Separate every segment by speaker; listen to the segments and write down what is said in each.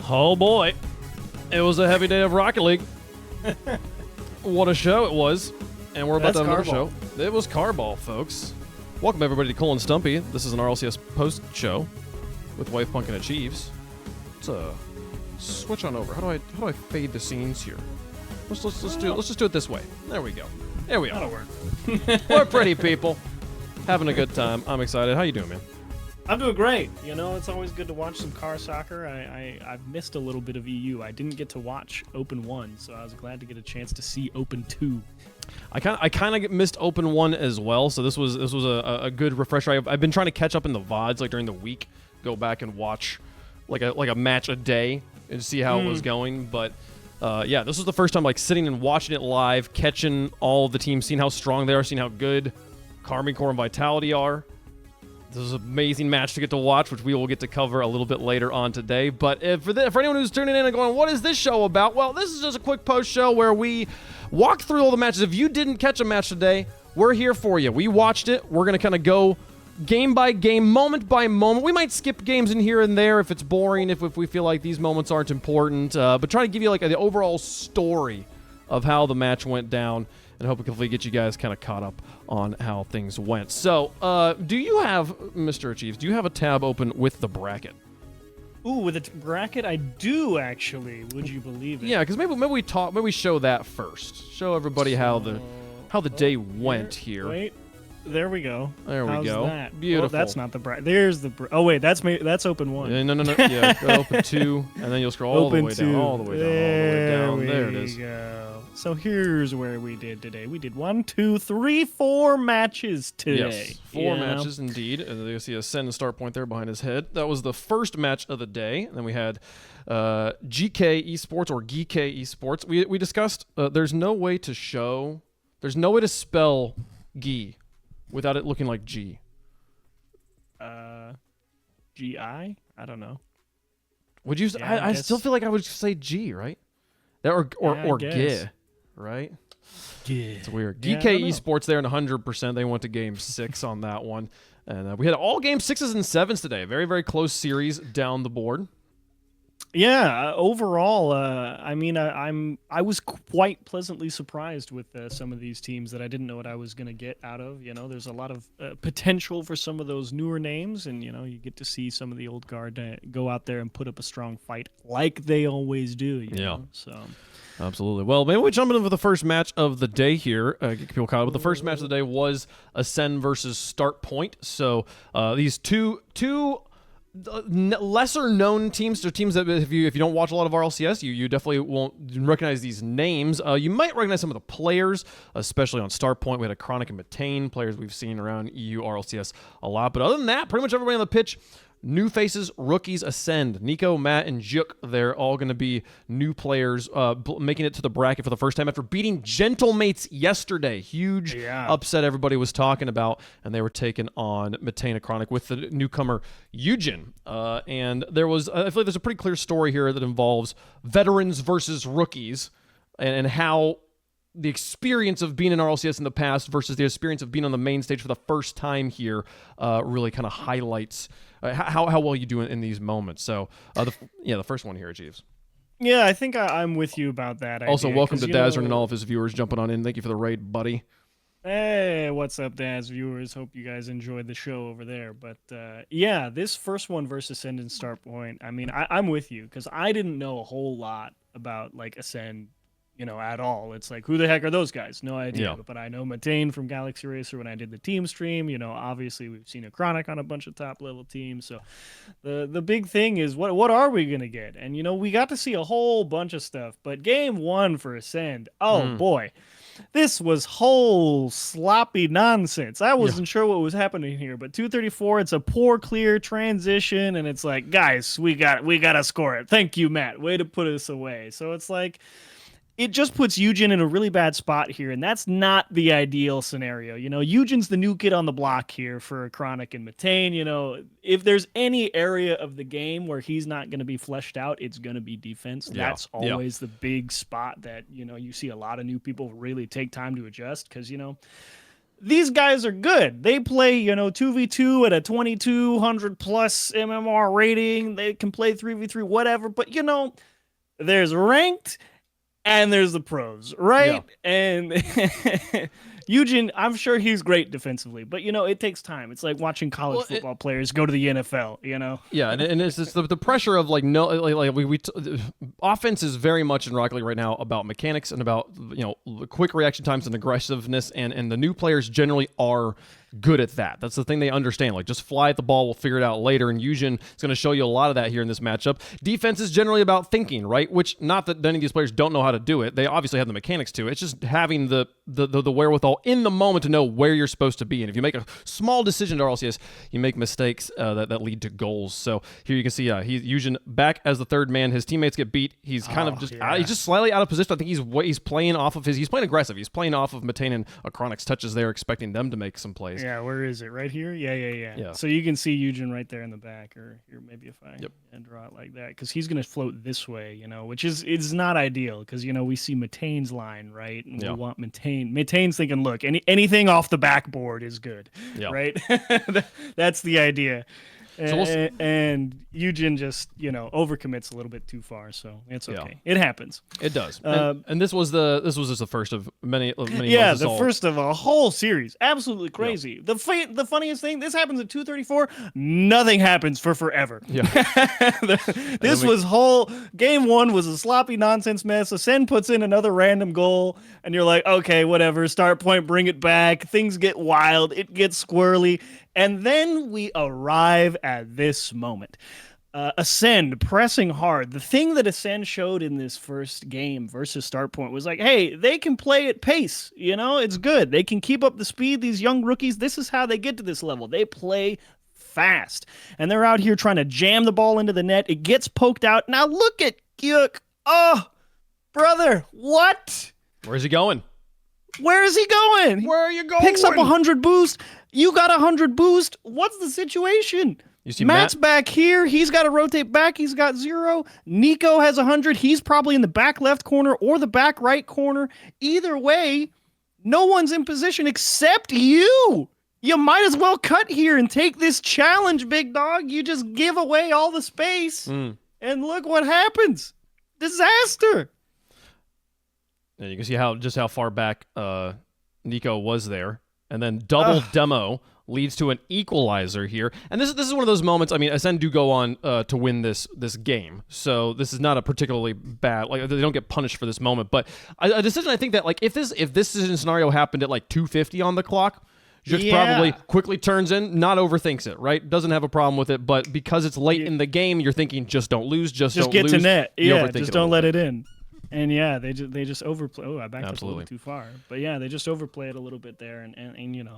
Speaker 1: Oh boy, it was a heavy day of Rocket League. What a show it was, and we're about to have another show. It was Carball, folks. Welcome everybody to COLE&STUMPY. This is an RLCS post show with WavePunk and Achieves. Let's switch on over. How do I fade the scenes here? Let's just do it this way. There we go. There we are.
Speaker 2: That'll work.
Speaker 1: We're pretty people, having a good time. I'm excited. How you doing, man?
Speaker 2: I'm doing great. You know, it's always good to watch some car soccer. I've missed a little bit of EU. I didn't get to watch Open 1, so I was glad to get a chance to see Open 2.
Speaker 1: I kind of missed Open 1 as well, so this was a good refresher. I've been trying to catch up in the VODs, like during the week, go back and watch like a match a day and see how it was going. But yeah, this was the first time like sitting and watching it live, catching all the teams, seeing how strong they are, seeing how good Army Corps and Vitality are. This was an amazing match to get to watch, which we will get to cover a little bit later on today. But for anyone who's tuning in and going, what is this show about? Well, this is just a quick post show where we walk through all the matches. If you didn't catch a match today, we're here for you. We watched it. We're going to kind of go game by game, moment by moment. We might skip games in here and there if it's boring, if we feel like these moments aren't important. But try to give you like the overall story of how the match went down, and hopefully get you guys kind of caught up on how things went. So, do you have, Mr. Achieves, do you have a tab open with the bracket?
Speaker 2: Ooh, with a bracket, I do actually. Would you believe it?
Speaker 1: Yeah, because maybe we show that first. Show everybody how the day went here.
Speaker 2: Wait, there we go.
Speaker 1: There we go.
Speaker 2: That?
Speaker 1: Beautiful.
Speaker 2: Well, that's not the bracket. There's the. Oh wait, that's Open 1.
Speaker 1: No. Yeah, go Open 2, and then you'll scroll all the way down, all the way down, all the way down. There it is.
Speaker 2: Go. So here's where we did today. We did 4 matches today.
Speaker 1: Yes, 4 matches indeed. And you see a send and start point there behind his head. That was the first match of the day. And then we had GK eSports or GK eSports. We discussed there's no way to spell G without it looking like G.
Speaker 2: GI? I don't know.
Speaker 1: Would you? Yeah, I still feel like I would say G, right? Or G, right?
Speaker 2: Yeah.
Speaker 1: It's weird. GK eSports there in 100%. They went to game 6 on that one. And we had all game 6s and 7s today. Very, very close series down the board.
Speaker 2: Yeah, overall, I mean, I was quite pleasantly surprised with some of these teams that I didn't know what I was going to get out of. You know, there's a lot of potential for some of those newer names, and, you know, you get to see some of the old guard go out there and put up a strong fight like they always do, you know? So.
Speaker 1: Absolutely. Well, maybe we jump into the first match of the day here. Get people caught up. But the first match of the day was Ascend versus Start Point. So these two lesser known teams, or teams that if you don't watch a lot of RLCS, you definitely won't recognize these names. You might recognize some of the players, especially on Start Point. We had a Chronic and Matane, players we've seen around EU RLCS a lot. But other than that, pretty much everybody on the pitch, new faces, rookies, Ascend. Nico, Matt, and Juk, they're all going to be new players making it to the bracket for the first time after beating Gentlemates yesterday. Huge upset everybody was talking about, and they were taking on Matane Chronic with the newcomer Eugen. And there was, I feel like there's a pretty clear story here that involves veterans versus rookies and how the experience of being in RLCS in the past versus the experience of being on the main stage for the first time here really kind of highlights how well you do in these moments. So, the first one here, Jeeves.
Speaker 2: Yeah, I think I'm with you about that.
Speaker 1: Also, welcome to Dazrin and all of his viewers jumping on in. Thank you for the raid, buddy.
Speaker 2: Hey, what's up, Daz viewers? Hope you guys enjoyed the show over there. But yeah, this first one versus Ascend and Start Point, I mean, I'm with you because I didn't know a whole lot about like Ascend, you know, at all. It's like, who the heck are those guys? No idea. Yeah. But I know Matane from Galaxy Racer when I did the team stream. You know, obviously we've seen a Chronic on a bunch of top level teams. So the big thing is what are we gonna get? And you know, we got to see a whole bunch of stuff. But game 1 for Ascend, boy, this was whole sloppy nonsense. I wasn't sure what was happening here. But 234, it's a poor clear transition, and it's like, guys, we gotta score it. Thank you, Matt. Way to put us away. So it's like, it just puts Eugen in a really bad spot here, and that's not the ideal scenario. You know, Eugen's the new kid on the block here for Chronic and Matane. You know, if there's any area of the game where he's not going to be fleshed out, it's going to be defense. That's always the big spot that, you know, you see a lot of new people really take time to adjust because, you know, these guys are good. They play, 2v2 at a 2200 plus MMR rating. They can play 3v3, whatever. But, there's ranked and there's the pros, right? Yeah. And Eugen, I'm sure he's great defensively, but it takes time. It's like watching college football players go to the NFL,
Speaker 1: Yeah, and it's just the pressure of offense is very much in Rocket League right now about mechanics and about quick reaction times and aggressiveness, and the new players generally are good at that. That's the thing they understand. Like, just fly at the ball, we'll figure it out later. And Eugen is going to show you a lot of that here in this matchup. Defense is generally about thinking, right? Which, not that any of these players don't know how to do it. They obviously have the mechanics to it. It's just having the wherewithal in the moment to know where you're supposed to be. And if you make a small decision to RLCS, you make mistakes that lead to goals. So here you can see Eugen back as the third man. His teammates get beat. He's kind of just he's just slightly out of position. I think he's playing off of he's playing aggressive. He's playing off of Matane and Chronic's touches there, expecting them to make some plays.
Speaker 2: Yeah, where is it? Right here? Yeah. So you can see Eugen right there in the back, or here, maybe if I draw it like that, because he's going to float this way, which is not ideal, because, we see Matane's line, right? And we want Matane. Matane's thinking, look, anything off the backboard is good, right? That's the idea. And Eugen just, overcommits a little bit too far, so it's okay. It happens.
Speaker 1: It does. And this was just the first of many.
Speaker 2: Yeah, the first of a whole series. Absolutely crazy. Yeah. The funniest thing, this happens at 2:34. Nothing happens for forever.
Speaker 1: Yeah.
Speaker 2: This was whole game one was a sloppy nonsense mess. Ascend puts in another random goal, and you're like, okay, whatever. Start point, bring it back. Things get wild. It gets squirrely. And then we arrive at this moment. Ascend pressing hard. The thing that Ascend showed in this first game versus Start Point was like, hey, they can play at pace. It's good. They can keep up the speed. These young rookies, this is how they get to this level. They play fast. And they're out here trying to jam the ball into the net. It gets poked out. Now look at Gyuk. Oh, brother, what?
Speaker 1: Where's he going?
Speaker 2: Where is he going?
Speaker 1: Where are you going?
Speaker 2: Picks up 100 boost. You got 100 boost. What's the situation?
Speaker 1: You see
Speaker 2: Matt's back here. He's got to rotate back. He's got 0. Nico has 100. He's probably in the back left corner or the back right corner. Either way, no one's in position except you. You might as well cut here and take this challenge, big dog. You just give away all the space, and look what happens. Disaster.
Speaker 1: Yeah, you can see how far back Nico was there. And then double demo leads to an equalizer here. And this is one of those moments, I mean, Ascend do go on to win this game. So this is not a particularly bad, like, they don't get punished for this moment. But a decision, I think that, like, if this decision scenario happened at like 2:50 on the clock, Jux probably quickly turns in, not overthinks it, right? Doesn't have a problem with it, but because it's late in the game, you're thinking, just don't lose, just don't
Speaker 2: get
Speaker 1: lose.
Speaker 2: To net. Yeah, just don't let it in. And yeah, they just overplay. Oh, I backed up a little bit too far. But yeah, they just overplay it a little bit there, and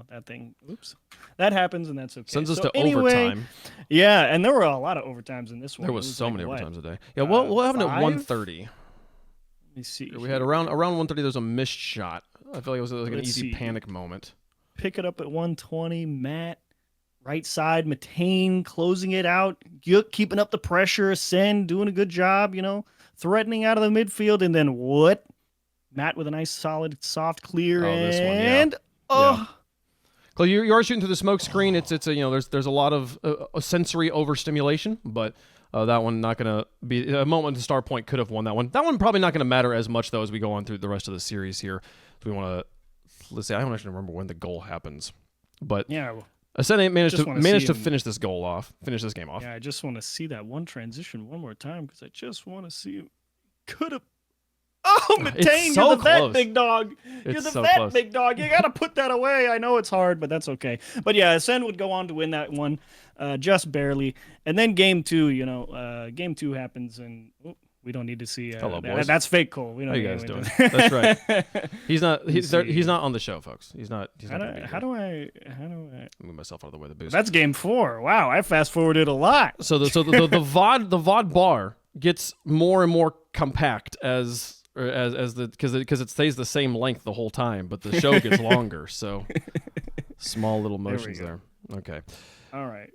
Speaker 2: that thing. Oops, that happens, and that's okay.
Speaker 1: Sends us to overtime.
Speaker 2: Yeah, and there were a lot of overtimes in this one.
Speaker 1: There was so many overtimes today. Yeah, what happened at 1:30? Let
Speaker 2: me see.
Speaker 1: We had around 1:30. There was a missed shot. I feel like it was like an easy panic moment.
Speaker 2: Pick it up at 1:20. Matt, right side. Matane closing it out. Gyuk keeping up the pressure. Ascend doing a good job. Threatening out of the midfield, and then what? Matt with a nice, solid, soft clear,
Speaker 1: this one,
Speaker 2: and
Speaker 1: Clay, you are shooting through the smoke screen. It's a there's a lot of sensory overstimulation, but that one not gonna be a moment. The Star Point could have won that one. That one probably not gonna matter as much though as we go on through the rest of the series here. So we want to let's see. I don't actually remember when the goal happens, but
Speaker 2: yeah.
Speaker 1: Ascend managed to finish this game off.
Speaker 2: Yeah, I just want to see that one transition one more time because I just want to see him. Could have. Oh, Matane,
Speaker 1: so
Speaker 2: you're the
Speaker 1: close.
Speaker 2: vet, big dog. You're the vet, big dog. You got to put that away. I know it's hard, but that's okay. But yeah, Ascend would go on to win that one, just barely. And then game two, game two happens, and we don't need to see.
Speaker 1: Hello, boys.
Speaker 2: That's fake Cole. We don't
Speaker 1: How you guys doing? That's right. He's not on the show, folks. He's not.
Speaker 2: How do I
Speaker 1: move myself out of the way? The boost.
Speaker 2: That's game 4. Wow, I fast forwarded a lot.
Speaker 1: So the VOD bar gets more and more compact because it stays the same length the whole time, but the show gets longer. So small little motions there. Okay.
Speaker 2: All right.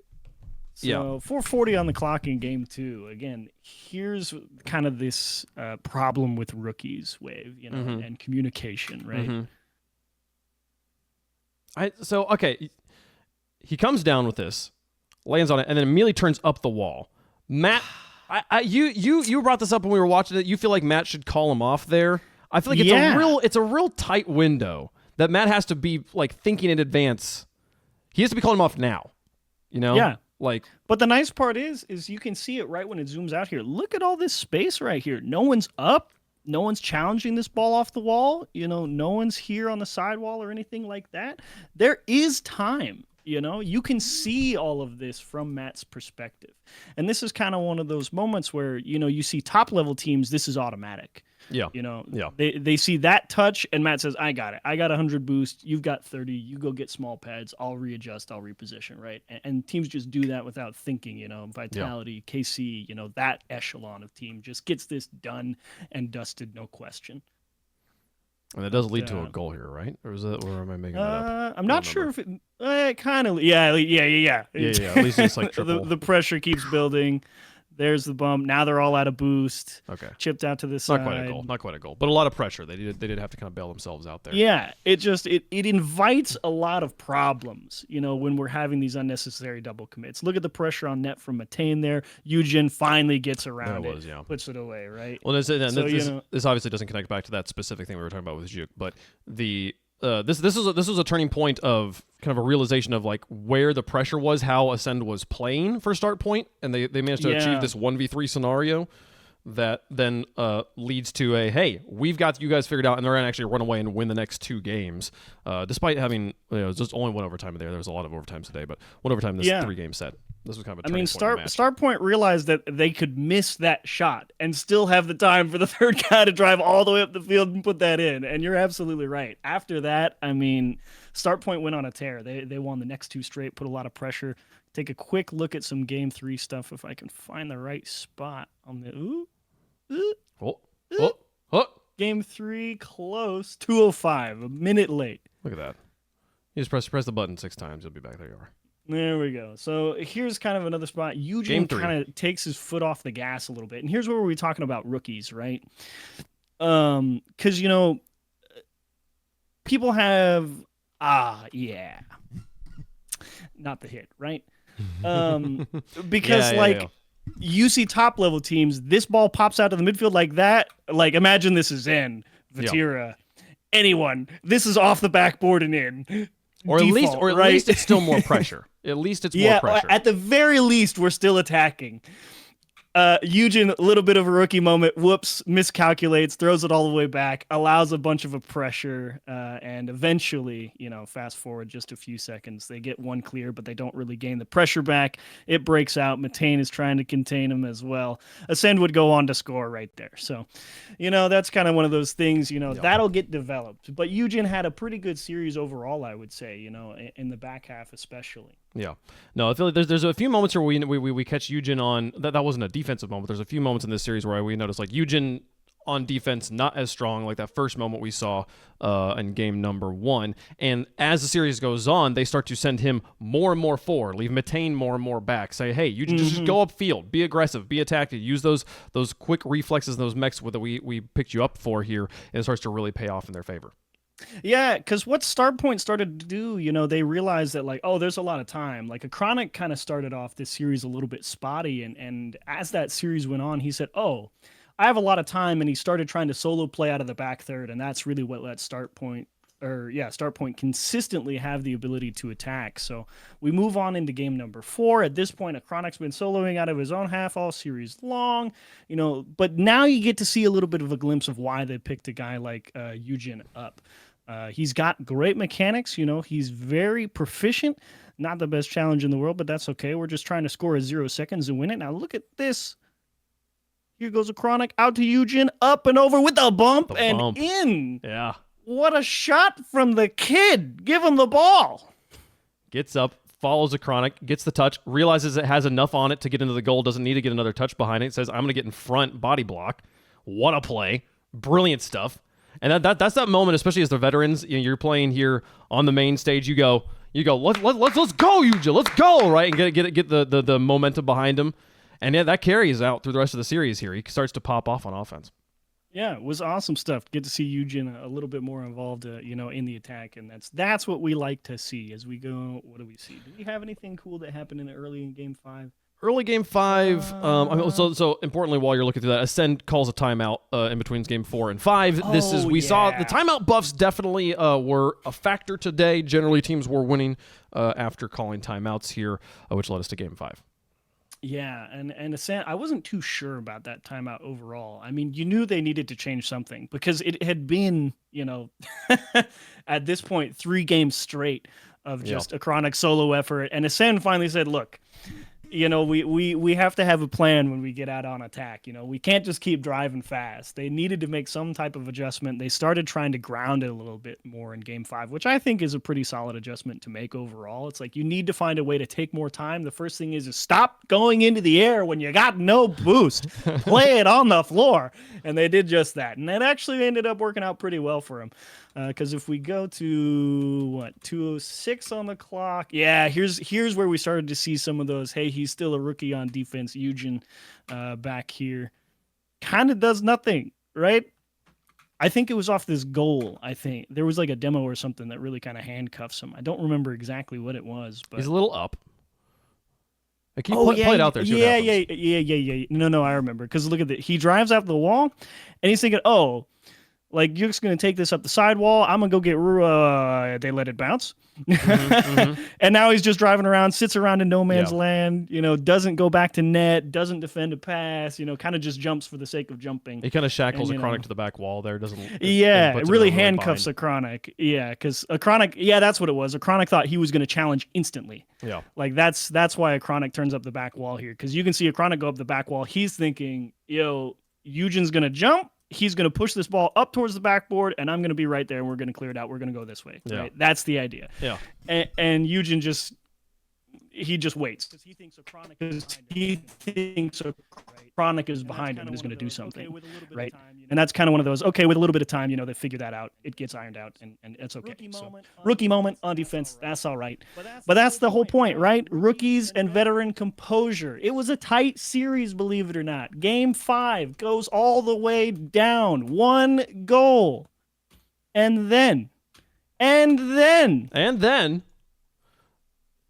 Speaker 2: So 4:40 on the clock in game 2. Again, here's kind of this problem with rookies, Wave, and communication, right?
Speaker 1: Okay, he comes down with this, lands on it, and then immediately turns up the wall. Matt, you brought this up when we were watching it. You feel like Matt should call him off there. I feel like it's a real tight window that Matt has to be like thinking in advance. He has to be calling him off now. You know?
Speaker 2: Yeah.
Speaker 1: Like,
Speaker 2: but the nice part is you can see it right when it zooms out here. Look at all this space right here. No one's up. No one's challenging this ball off the wall. You know, no one's here on the sidewall or anything like that. There is time. You know, you can see all of this from Matt's perspective. And this is kind of one of those moments where, you know, you see top level teams, this is automatic.
Speaker 1: Yeah.
Speaker 2: You know,
Speaker 1: yeah.
Speaker 2: They see that touch and Matt says, I got it. I got 100 boost. You've got 30. You go get small pads. I'll readjust. I'll reposition. Right. And teams just do that without thinking, you know, Vitality, KC, you know, that echelon of team just gets this done and dusted. No question.
Speaker 1: And it does lead to a goal here, right? Or is it? Or am I making that up?
Speaker 2: I'm not sure if it kind of. Yeah.
Speaker 1: Yeah. At least it's like triple.
Speaker 2: the pressure keeps building. There's the bump. Now they're all out of boost.
Speaker 1: Okay.
Speaker 2: Chipped out to the side.
Speaker 1: Not quite a goal, but a lot of pressure. They did have to kind of bail themselves out there.
Speaker 2: Yeah. It invites a lot of problems, you know, when we're having these unnecessary double commits. Look at the pressure on net from Matane there. Eugen finally gets around it. Yeah. Puts it away, right?
Speaker 1: Well, this obviously doesn't connect back to that specific thing we were talking about with Juk, but this was a turning point of kind of a realization of like where the pressure was, how Ascend was playing for start point, and they managed to achieve this 1v3 scenario that then leads to a, hey, we've got you guys figured out, and they're going to actually run away and win the next 2 games, despite having just only one overtime there. There was a lot of overtimes today, but one overtime in this 3-game set. This was kind of a turning point.
Speaker 2: Starpoint realized that they could miss that shot and still have the time for the third guy to drive all the way up the field and put that in. And you're absolutely right. After that, I mean, Starpoint went on a tear. They won the next 2 straight, put a lot of pressure. Take a quick look at some Game 3 stuff if I can find the right spot on the Game 3 close, 2:05, a minute late.
Speaker 1: Look at that. You just press the button 6 times, you'll be back. There you are.
Speaker 2: There we go. So here's kind of another spot. Eugen kind of takes his foot off the gas a little bit. And here's where we're talking about rookies, right? Because, you know, people have, not the hit, right? Because, you see top level teams, this ball pops out to the midfield like that. Like, imagine this is in Vatira. Anyone. This is off the backboard and in.
Speaker 1: Or at least it's still more pressure. At least it's more pressure.
Speaker 2: At the very least, we're still attacking. Eugen, a little bit of a rookie moment. Whoops, miscalculates, throws it all the way back, allows a bunch of a pressure, and eventually, you know, fast forward just a few seconds, they get one clear, but they don't really gain the pressure back. It breaks out. Matane is trying to contain him as well. Ascend would go on to score right there. So, you know, that's kind of one of those things, you know, that'll get developed. But Eugen had a pretty good series overall, I would say, you know, in the back half especially.
Speaker 1: Yeah. No, I feel like there's a few moments where we catch Eugen on that wasn't a defensive moment. There's a few moments in this series where we notice like Eugen on defense not as strong, like that first moment we saw in game number 1. And as the series goes on, they start to send him more and more forward, leave Matane more and more back. Say, hey, Eugen, just go upfield, be aggressive, be attacked, use those quick reflexes and those mechs that we picked you up for here, and it starts to really pay off in their favor.
Speaker 2: Yeah, because what Starpoint started to do, you know, they realized that, like, oh, there's a lot of time. Like, Chronic kind of started off this series a little bit spotty, and as that series went on, he said, oh, I have a lot of time, and he started trying to solo play out of the back third, and that's really what let Starpoint consistently have the ability to attack. So we move on into game number 4. At this point, Chronic's been soloing out of his own half all series long, you know, but now you get to see a little bit of a glimpse of why they picked a guy like Eugen up. He's got great mechanics, you know, he's very proficient, not the best challenge in the world, but that's okay. We're just trying to score a 0 seconds and win it. Now look at this. Here goes a Chronic out to Eugen, up and over with a bump and in.
Speaker 1: Yeah.
Speaker 2: What a shot from the kid. Give him the ball.
Speaker 1: Gets up, follows a Chronic, gets the touch, realizes it has enough on it to get into the goal, doesn't need to get another touch behind it. Says, I'm going to get in front, body block. What a play. Brilliant stuff. And that's that moment, especially as the veterans, you know, you're playing here on the main stage, you go, let's go, Eugen, let's go, right? And get the momentum behind him. And yeah, that carries out through the rest of the series here. He starts to pop off on offense.
Speaker 2: Yeah, it was awesome stuff. Get to see Eugen a little bit more involved, in the attack, and that's what we like to see as we go. What do we see? Do we have anything cool that happened early in Game 5?
Speaker 1: Early Game 5, so importantly, while you're looking through that, Ascend calls a timeout in between Game 4 and 5. We saw the timeout buffs definitely were a factor today. Generally, teams were winning after calling timeouts here, which led us to Game 5.
Speaker 2: Yeah, and Ascend, I wasn't too sure about that timeout overall. I mean, you knew they needed to change something because it had been, at this point, 3 games straight of just a chronic solo effort. And Ascend finally said, look, we have to have a plan when we get out on attack. We can't just keep driving fast. They needed to make some type of adjustment. They started trying to ground it a little bit more in Game 5, which I think is a pretty solid adjustment to make overall. It's like you need to find a way to take more time. The first thing is stop going into the air when you got no boost. Play it on the floor. And they did just that. And that actually ended up working out pretty well for them. Because if we go to 2:06 on the clock, here's where we started to see some of those. Hey, he's still a rookie on defense. Eugen back here kind of does nothing, right? I think it was off this goal. I think there was like a demo or something that really kind of handcuffs him. I don't remember exactly what it was, but
Speaker 1: he's a little up. Like play it out there.
Speaker 2: Yeah. No, I remember because look at that. He drives out the wall, and he's thinking, oh. Like, you're just going to take this up the sidewall. I'm going to go get they let it bounce. And now he's just driving around, sits around in no man's land, doesn't go back to net, doesn't defend a pass, kind of just jumps for the sake of jumping.
Speaker 1: He kind of shackles a Chronic to the back wall there.
Speaker 2: It really handcuffs a Chronic. Yeah, because a Chronic, that's what it was. A Chronic thought he was going to challenge instantly.
Speaker 1: Yeah.
Speaker 2: Like, that's why a Chronic turns up the back wall here. Because you can see a Chronic go up the back wall. He's thinking, Eugen's going to jump. He's going to push this ball up towards the backboard, and I'm going to be right there, and we're going to clear it out. We're going to go this way.
Speaker 1: Yeah.
Speaker 2: Right? That's the idea.
Speaker 1: Yeah.
Speaker 2: And Eugen just waits. Because he thinks a Chronic is behind him and is going to do something. Right? And that's kind of one of those, okay, with a little bit of time, they figure that out. It gets ironed out, and it's okay. Rookie moment on defense. That's all right. But that's the whole point, right? Rookies and veteran composure. It was a tight series, believe it or not. Game 5 goes all the way down. 1 goal. And then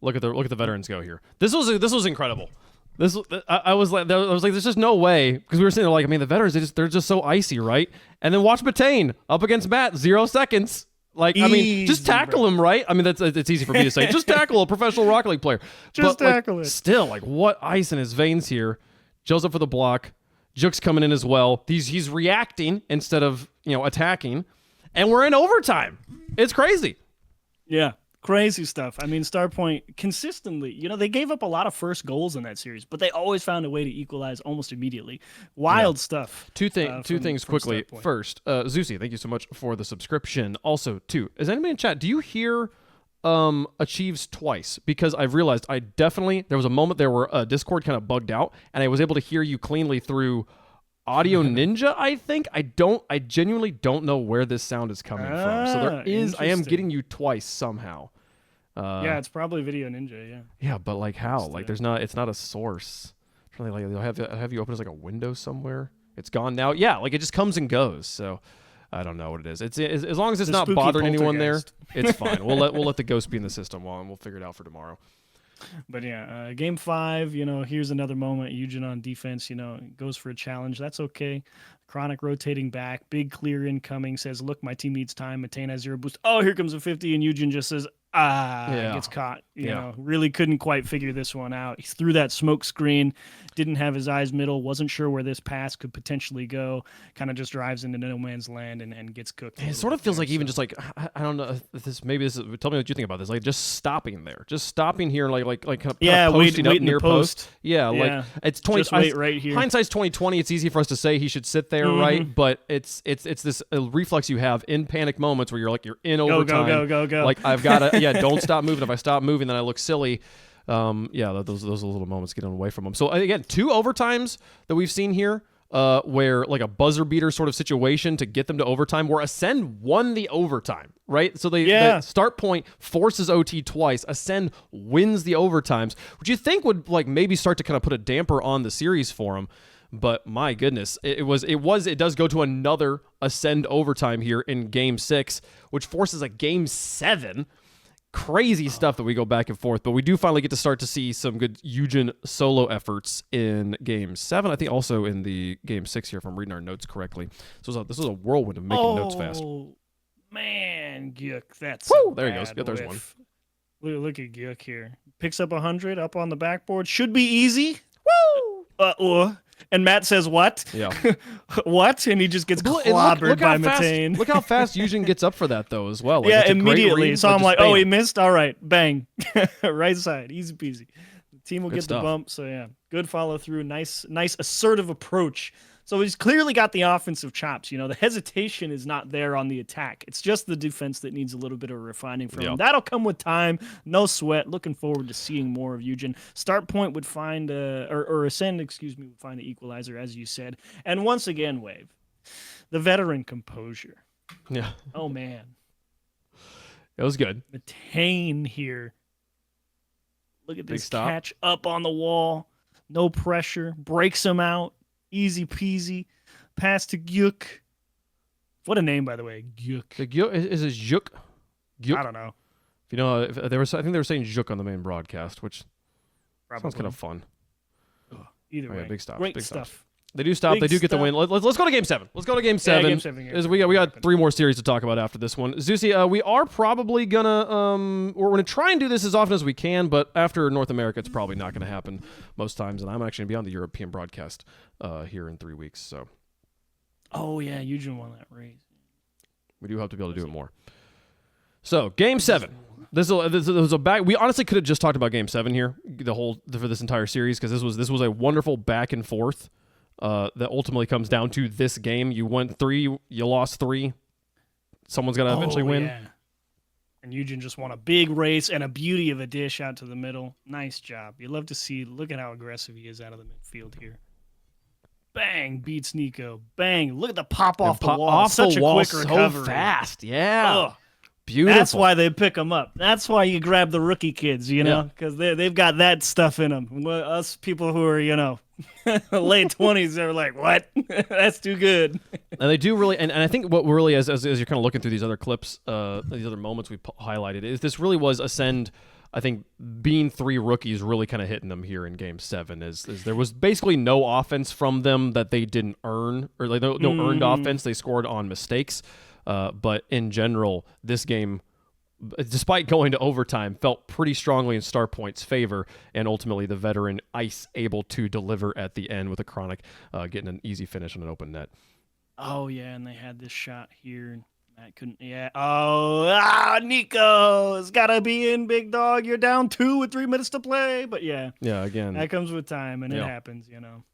Speaker 1: look at the veterans go here. This was incredible. I was like, there's just no way, because we were sitting there like, I mean, the veterans, they're just so icy, right? And then watch Matane up against Matt, 0 seconds. Like, I mean, just tackle him, right? I mean, it's easy for me to say. Just tackle a professional Rocket League player.
Speaker 2: Just tackle it.
Speaker 1: Still, like, what ice in his veins here? Joe's up for the block. Jook's coming in as well. He's reacting instead of attacking, and we're in overtime. It's crazy.
Speaker 2: Yeah. Crazy stuff. I mean, Starpoint consistently, they gave up a lot of first goals in that series, but they always found a way to equalize almost immediately. Wild stuff.
Speaker 1: Two things quickly.
Speaker 2: Starpoint.
Speaker 1: First, Zeusy, thank you so much for the subscription. Also, is anybody in chat, do you hear Achieves twice? Because I've realized there was a moment there where Discord kind of bugged out, and I was able to hear you cleanly through Audio Ninja, I think. I genuinely don't know where this sound is coming from. So I am getting you twice somehow.
Speaker 2: It's probably Video Ninja, yeah.
Speaker 1: Yeah, but like how? Like it's not a source. Like they'll have you open as like a window somewhere. It's gone now. Yeah, like it just comes and goes. So I don't know what it is. It's as long as it's not bothering anyone there, it's fine. We'll let the ghost be in the system and we'll figure it out for tomorrow.
Speaker 2: But Game 5, here's another moment. Eugen on defense, goes for a challenge. That's okay. Chronic rotating back. Big clear incoming. Says, look, my team needs time. Matane has 0 boost. Oh, here comes a 50. And Eugen just says, gets caught. You know, really couldn't quite figure this one out. He threw that smoke screen. Didn't have his eyes middle. Wasn't sure where this pass could potentially go. Kind of just drives into no man's land and gets cooked.
Speaker 1: It sort of feels like even just like, I don't know if this, maybe this is, tell me what you think about this. Like just stopping there. Just stopping here like posting up near post. Yeah, like it's 20.
Speaker 2: Just wait right here.
Speaker 1: Hindsight's 2020. It's easy for us to say he should sit there, right? But it's this reflex you have in panic moments where you're in overtime.
Speaker 2: Go.
Speaker 1: Like I've got to, don't stop moving. If I stop moving, then I look silly. Those little moments get away from them. So again, 2 overtimes that we've seen here, where like a buzzer beater sort of situation to get them to overtime, where Ascend won the overtime, right? So the start point forces OT twice. Ascend wins the overtimes, which you think would like maybe start to kind of put a damper on the series for them. But my goodness, it does go to another Ascend overtime here in Game 6, which forces a Game 7. Crazy stuff that we go back and forth, but we do finally get to start to see some good Eugen solo efforts in Game 7. I think also in the Game 6 here, if I'm reading our notes correctly. So this was a whirlwind of making notes fast.
Speaker 2: Oh, man, Gyuk, that's
Speaker 1: Woo! There he goes. Yep, there's one.
Speaker 2: Look at Gyuk here. Picks up 100 up on the backboard. Should be easy.
Speaker 1: Woo!
Speaker 2: And Matt says, what?
Speaker 1: Yeah.
Speaker 2: What? And he just gets clobbered by Matane.
Speaker 1: Look how fast Eugen gets up for that, though, as well. Like,
Speaker 2: yeah, immediately. So I'm like,
Speaker 1: bam.
Speaker 2: oh, he missed? All right. Bang. Right side. Easy peasy. The team will get
Speaker 1: stuff.
Speaker 2: the bump. So, yeah, good follow through. Nice assertive approach. So he's clearly got the offensive chops. You know, the hesitation is not there on the attack. It's just the defense that needs a little bit of refining from him. That'll come with time. No sweat. Looking forward to seeing more of Eugen. Start point would find, or Ascend, would find the equalizer, as you said. And once again, Wave, the veteran composure.
Speaker 1: Yeah.
Speaker 2: Oh, man.
Speaker 1: It was good.
Speaker 2: Matane here. Look at this
Speaker 1: stop.
Speaker 2: catch up on the wall. No pressure. Breaks him out. Easy peasy. Pass to Gyuk. What a name, by the way. Gyuk.
Speaker 1: Is it Juk?
Speaker 2: I don't know.
Speaker 1: If you know, I think they were saying Juk on the main broadcast, which sounds kind of fun.
Speaker 2: Either way.
Speaker 1: Yeah, big stops.
Speaker 2: Great
Speaker 1: big
Speaker 2: stuff.
Speaker 1: Stops. They do stop. They do get the win. Let's go to Game 7. Let's go to Game 7.
Speaker 2: Game 7 here.
Speaker 1: We got 3 more series to talk about after this one. Zeusy, we are probably gonna we're gonna try and do this as often as we can, but after North America, it's probably not gonna happen most times. And I'm actually gonna be on the European broadcast here in 3 weeks. So.
Speaker 2: Oh yeah, Eugen won that race.
Speaker 1: We do hope to be able to do it more. So Game 7. This was a back. We honestly could have just talked about Game 7 here, for this entire series, because this was a wonderful back and forth. That ultimately comes down to this game. You won 3, you lost 3. Someone's got to eventually win.
Speaker 2: Yeah. And Eugen just won a big race and a beauty of a dish out to the middle. Nice job. You love to see, look at how aggressive he is out of the midfield here. Bang, beats Nico. Bang, look at the pop off the wall. Such a quick recovery.
Speaker 1: So fast, yeah.
Speaker 2: Ugh.
Speaker 1: Beautiful.
Speaker 2: That's why they pick them up. That's why you grab the rookie kids, you know, because they've got that stuff in them. Us people who are, you know, late 20s, they're like, what? That's too good.
Speaker 1: And they do really, and I think what really, as you're kind of looking through these other clips, these other moments we highlighted, is this really was Ascend. I think being 3 rookies really kind of hitting them here in Game 7 is there was basically no offense from them that they didn't earn, or like no earned offense. They scored on mistakes. But in general, this game, despite going to overtime, felt pretty strongly in Starpoint's favor, and ultimately the veteran Ice able to deliver at the end with a Chronic getting an easy finish on an open net.
Speaker 2: Oh, yeah, and they had this shot here. Matt couldn't, yeah. Oh, Nico's got to be in, big dog. You're down 2 with 3 minutes to play. But, yeah.
Speaker 1: Yeah, again.
Speaker 2: That comes with time, and it happens, you know.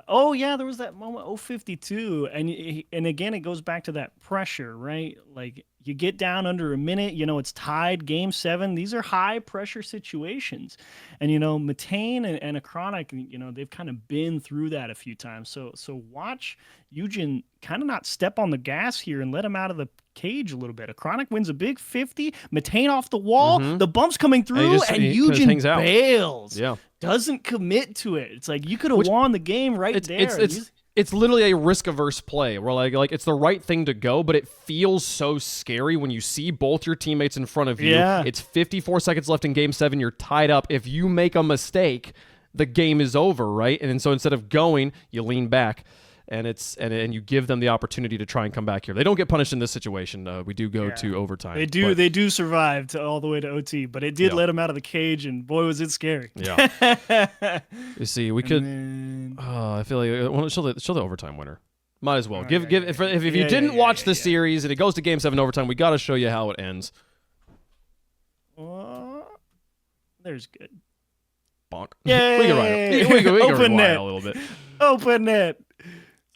Speaker 2: Oh yeah, there was that moment 052, and again it goes back to that pressure, right? Like you get down under a minute, you know, it's tied, Game 7. These are high pressure situations, and you know Matane and a Chronic, you know, they've kind of been through that a few times. So watch Eugen kind of not step on the gas here and let him out of the cage a little bit. A Chronic wins a big 50, Matane off the wall, the bump's coming through, and Eugen bails.
Speaker 1: Yeah.
Speaker 2: Doesn't commit to it. It's like you could have won the game right there.
Speaker 1: It's literally a risk-averse play where like it's the right thing to go, but it feels so scary when you see both your teammates in front of you.
Speaker 2: Yeah.
Speaker 1: It's 54 seconds left in Game 7. You're tied up. If you make a mistake, the game is over, right? And so instead of going, you lean back. And you give them the opportunity to try and come back here. They don't get punished in this situation. We do go to overtime.
Speaker 2: They do survive all the way to OT, but it did let them out of the cage, and boy was it scary.
Speaker 1: Yeah. You see, we could. I feel like show the overtime winner. Might as well if you didn't watch the series and it goes to Game 7 overtime, we got to show you how it ends.
Speaker 2: There's good.
Speaker 1: Bonk.
Speaker 2: Yay!
Speaker 1: We can
Speaker 2: Open net
Speaker 1: a little bit.
Speaker 2: Open net.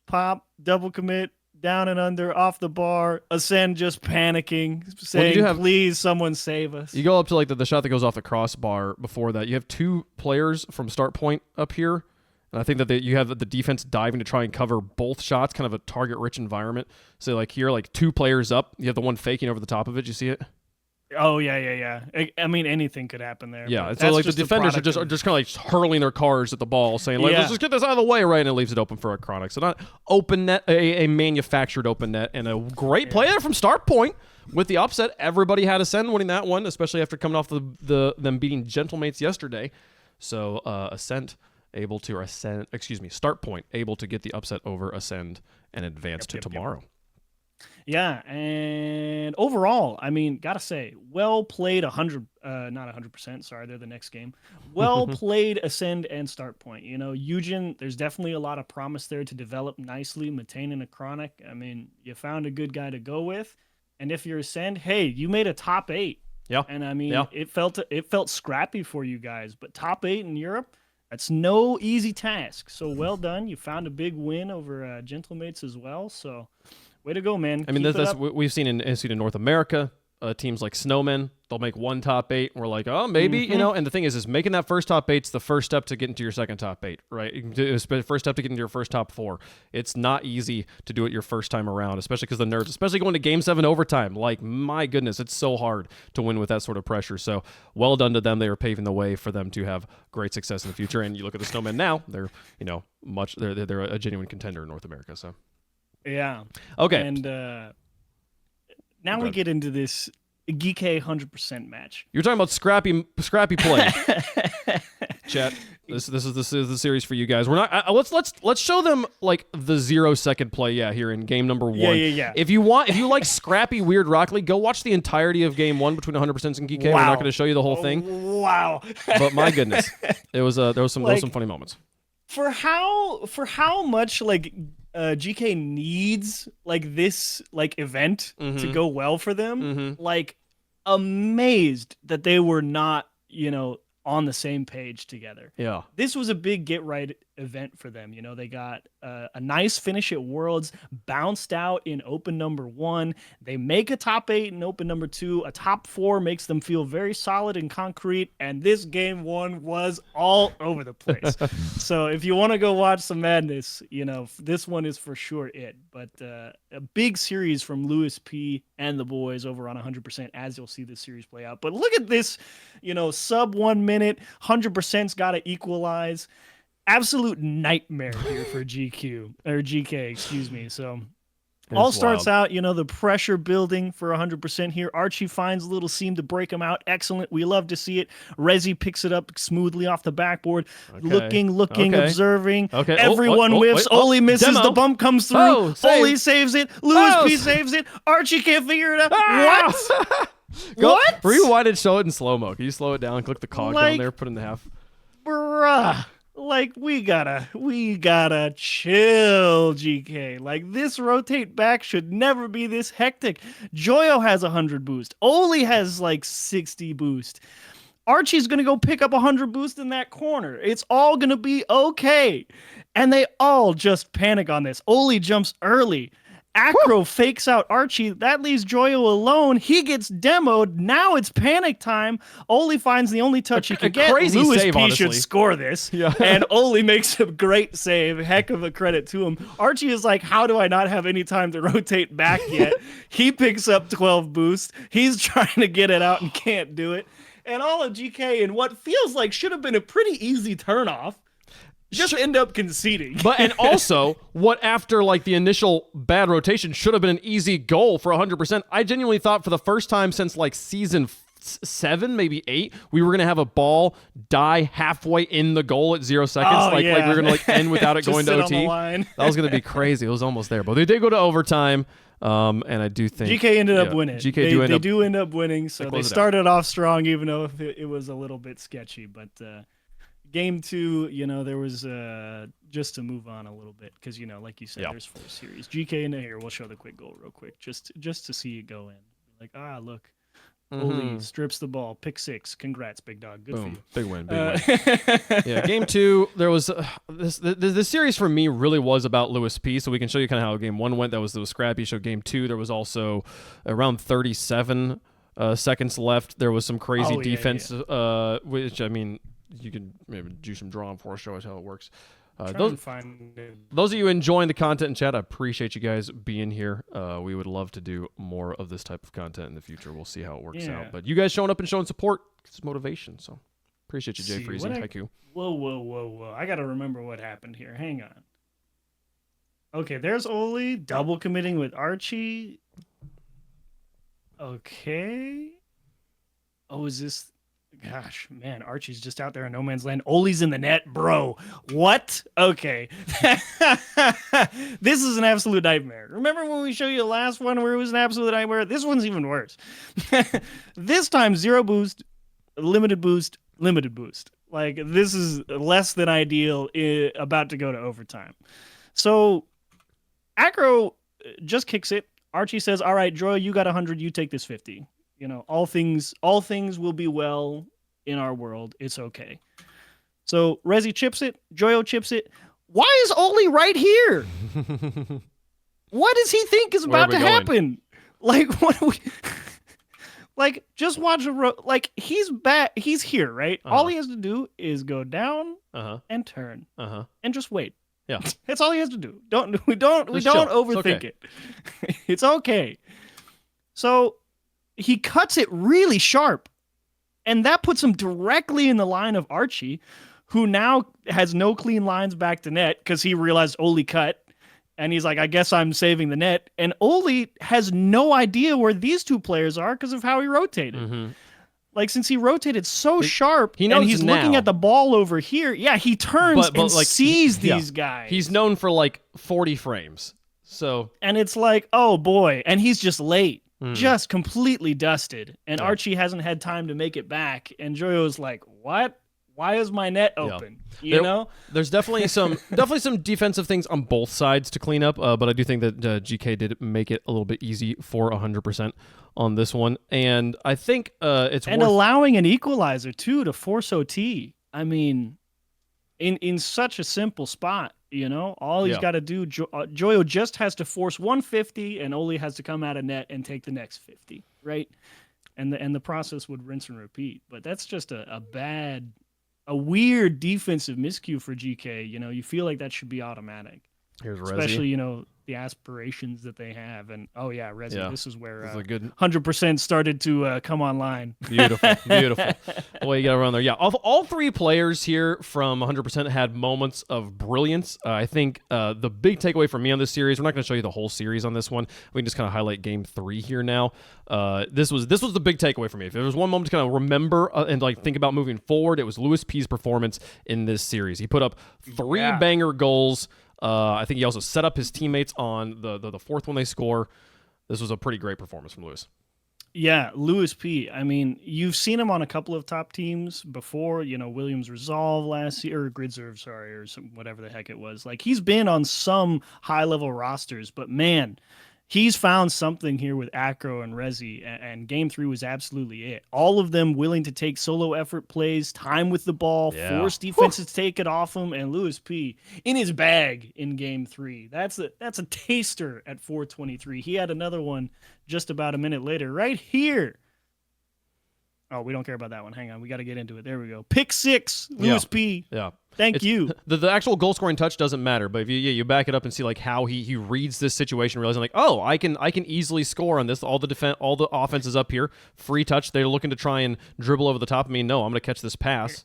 Speaker 2: Pop, double commit, down and under, off the bar. Ascend just panicking, saying, please, someone save us.
Speaker 1: You go up to like the shot that goes off the crossbar before that. You have 2 players from start point up here. And I think that you have the defense diving to try and cover both shots, kind of a target-rich environment. So like here, like 2 players up. You have the one faking over the top of it. You see it?
Speaker 2: Oh yeah. I mean, anything could happen there.
Speaker 1: Yeah,
Speaker 2: but
Speaker 1: it's so
Speaker 2: that's
Speaker 1: like the
Speaker 2: just a
Speaker 1: defenders are
Speaker 2: product
Speaker 1: just kind of like hurling their cars at the ball, saying like, "Let's
Speaker 2: Yeah.
Speaker 1: just get this out of the way," right? And it leaves it open for a chronic. So not open net, a manufactured open net, and a great play there from start point with the upset. Everybody had Ascend winning that one, especially after coming off them beating Gentlemates yesterday. So Start Point able to get the upset over Ascend and advance to tomorrow.
Speaker 2: Yeah, and overall, I mean, gotta say, well played. Not 100%. Sorry, they're the next game. Well played, Ascend and Start Point. You know, Eugen, there's definitely a lot of promise there to develop nicely. Matane and a Chronic. I mean, you found a good guy to go with, and if you're Ascend, hey, you made a top 8.
Speaker 1: Yeah,
Speaker 2: and I mean, it felt scrappy for you guys, but top 8 in Europe. That's no easy task. So well done. You found a big win over Gentlemates as well. So way to go, man.
Speaker 1: I mean, that's we've seen in North America. Teams like Snowmen, they'll make one top 8. And we're like, oh, maybe, you know. And the thing is making that first top 8's the first step to get into your second top 8, right? It's the first step to get into your first top 4. It's not easy to do it your first time around, especially because the nerves, especially going to Game 7 overtime. Like, my goodness, it's so hard to win with that sort of pressure. So, well done to them. They are paving the way for them to have great success in the future. And you look at the Snowmen now; they're they're a genuine contender in North America. So,
Speaker 2: yeah,
Speaker 1: okay,
Speaker 2: and. Now we get into this Geek 100% match.
Speaker 1: You're talking about scrappy play. Chat. This is the series for you guys. We're not. Let's show them like the 0-second play. Yeah, here in game number 1.
Speaker 2: Yeah.
Speaker 1: If you like scrappy weird Rocket League, go watch the entirety of game 1 between 100% and Geek. Wow. We're not going to show you the whole thing.
Speaker 2: Wow.
Speaker 1: But my goodness, there was some funny moments.
Speaker 2: For how much like GK needs like this like event to go well for them, like amazed that they were not, on the same page together.
Speaker 1: Yeah.
Speaker 2: This was a big get right event for them. They got a nice finish at Worlds, bounced out in open number 1. They make a top 8 in open number 2. A top 4 makes them feel very solid and concrete. And this game 1 was all over the place. So if you want to go watch some madness, this one is for sure it. But a big series from Lewis P and the boys over on 100% as you'll see this series play out. But look at this, sub 1 minute, 100%'s got to equalize. Absolute nightmare here for GK, excuse me. So all starts out, the pressure building for 100% here. Archie finds a little seam to break him out. Excellent. We love to see it. Rezi picks it up smoothly off the backboard. Okay. Looking, observing.
Speaker 1: Okay.
Speaker 2: Everyone whiffs. Oli misses.
Speaker 1: Demo.
Speaker 2: The bump comes through. Oli saves it. Lewis P saves it. Archie can't figure it out. What? What?
Speaker 1: Rewind and show it in slow-mo. Can you slow it down? Click the cog down there. Put it in the half.
Speaker 2: Bruh. Like, we gotta chill, GK. Like, this rotate back should never be this hectic. Joyo has 100 boost. Oli has, 60 boost. Archie's gonna go pick up 100 boost in that corner. It's all gonna be okay. And they all just panic on this. Oli jumps early. Acro fakes out Archie. That leaves Joyo alone. He gets demoed. Now it's panic time. Oli finds the only touch he can get.
Speaker 1: Crazy
Speaker 2: Lewis
Speaker 1: save,
Speaker 2: P
Speaker 1: honestly.
Speaker 2: should score this.
Speaker 1: Yeah.
Speaker 2: And Oli makes a great save. Heck of a credit to him. Archie is like, how do I not have any time to rotate back yet? He picks up 12 boost. He's trying to get it out and can't do it. And all of GK in what feels like should have been a pretty easy turnoff. Just end up conceding.
Speaker 1: And also, what after the initial bad rotation should have been an easy goal for 100%. I genuinely thought for the first time since season 7, maybe 8, we were going to have a ball die halfway in the goal at 0 seconds. Like we were going to end without it going to OT. That was going to be crazy. It was almost there. But they did go to overtime. And I do think
Speaker 2: GK ended up winning.
Speaker 1: They
Speaker 2: do end up winning. So they started off strong, even though it was a little bit sketchy. But Game 2, there was just to move on a little bit because like you said, there's 4 series. GK in here. We'll show the quick goal real quick, just to see it go in. Like, look, Oli strips the ball, pick 6. Congrats, big dog. Good for you.
Speaker 1: Big win. Yeah, Game 2. There was the series for me really was about Lewis P. So we can show you kind of how Game 1 went. That was scrappy. So Game 2, there was also around 37 seconds left. There was some crazy defense, which I mean. You can maybe do some drawing for us, show us how it works. Those of you enjoying the content in chat, I appreciate you guys being here. We would love to do more of this type of content in the future. We'll see how it works out. But you guys showing up and showing support, it's motivation. So appreciate you, Jay Freezy. Haiku.
Speaker 2: Whoa. I got to remember what happened here. Hang on. Okay, there's Oli double committing with Archie. Okay. Oh, is this... Gosh, man, Archie's just out there in no man's land. Oli's in the net, bro. What? Okay. This is an absolute nightmare. Remember when we showed you the last one where it was an absolute nightmare? This one's even worse. This time, 0 boost, limited boost, limited boost. Like, this is less than ideal, about to go to overtime. So, Acro just kicks it. Archie says, all right, Joy, you got 100, you take this 50. You know, all things will be well in our world. It's okay. So Rezi chips it. Joyo chips it. Why is Oli right here? What does he think is about to happen? Like, what? Like, just watch like, he's back. He's here, right? All he has to do is go down and turn and just wait.
Speaker 1: Yeah,
Speaker 2: that's all he has to do. We don't overthink it. It's okay. So he cuts it really sharp, and that puts him directly in the line of Archie, who now has no clean lines back to net because he realized Oli cut, and he's like, I guess I'm saving the net. And Oli has no idea where these two players are because of how he rotated. Like, since he rotated so sharp, and he's looking at the ball over here, he turns and like, sees these guys.
Speaker 1: He's known for like 40 frames. So,
Speaker 2: and it's like, oh boy, and he's just late. Just completely dusted, and Archie hasn't had time to make it back. And Joyo's like, "What? Why is my net open?" You know,
Speaker 1: there's definitely some defensive things on both sides to clean up. But I do think that GK did make it a little bit easy for 100% on this one, and I think it's
Speaker 2: allowing an equalizer too to force OT. I mean, in such a simple spot. You know, all he's got to do, Joyo just has to force 150, and Oli has to come out of net and take the next 50, right? And the process would rinse and repeat. But that's just a weird defensive miscue for GK. You know, you feel like that should be automatic.
Speaker 1: Here's Rezi.
Speaker 2: Especially, you know, the aspirations that they have. And, Rezi, this is where
Speaker 1: this is a good
Speaker 2: 100% started to come online.
Speaker 1: Beautiful. The way you got to run there. Yeah, all three players here from 100% had moments of brilliance. I think the big takeaway for me on this series, we're not going to show you the whole series on this one. We can just kind of highlight game 3 here now. This was the big takeaway for me. If there was one moment to kind of remember and like think about moving forward, it was Lewis P's performance in this series. He put up 3 banger goals. I think he also set up his teammates on the fourth one they score. This was a pretty great performance from Lewis.
Speaker 2: Yeah, Lewis P. I mean, you've seen him on a couple of top teams before, you know, Williams Resolve last year, or Gridserve, sorry, or whatever the heck it was. Like, he's been on some high-level rosters, but man, he's found something here with Acro and Rezi, and game 3 was absolutely it. All of them willing to take solo effort plays, time with the ball, force defenses to take it off him, and Lewis P in his bag in game 3. That's a taster at 423. He had another one just about a minute later, right here. Oh, we don't care about that one. Hang on, we got to get into it. There we go. Pick 6, Lewis P.
Speaker 1: Yeah.
Speaker 2: Thank you.
Speaker 1: The actual goal scoring touch doesn't matter, but if you back it up and see like how he reads this situation, realizing like, oh, I can easily score on this. All the offense is up here, free touch. They're looking to try and dribble over the top of me. No, I'm going to catch this pass.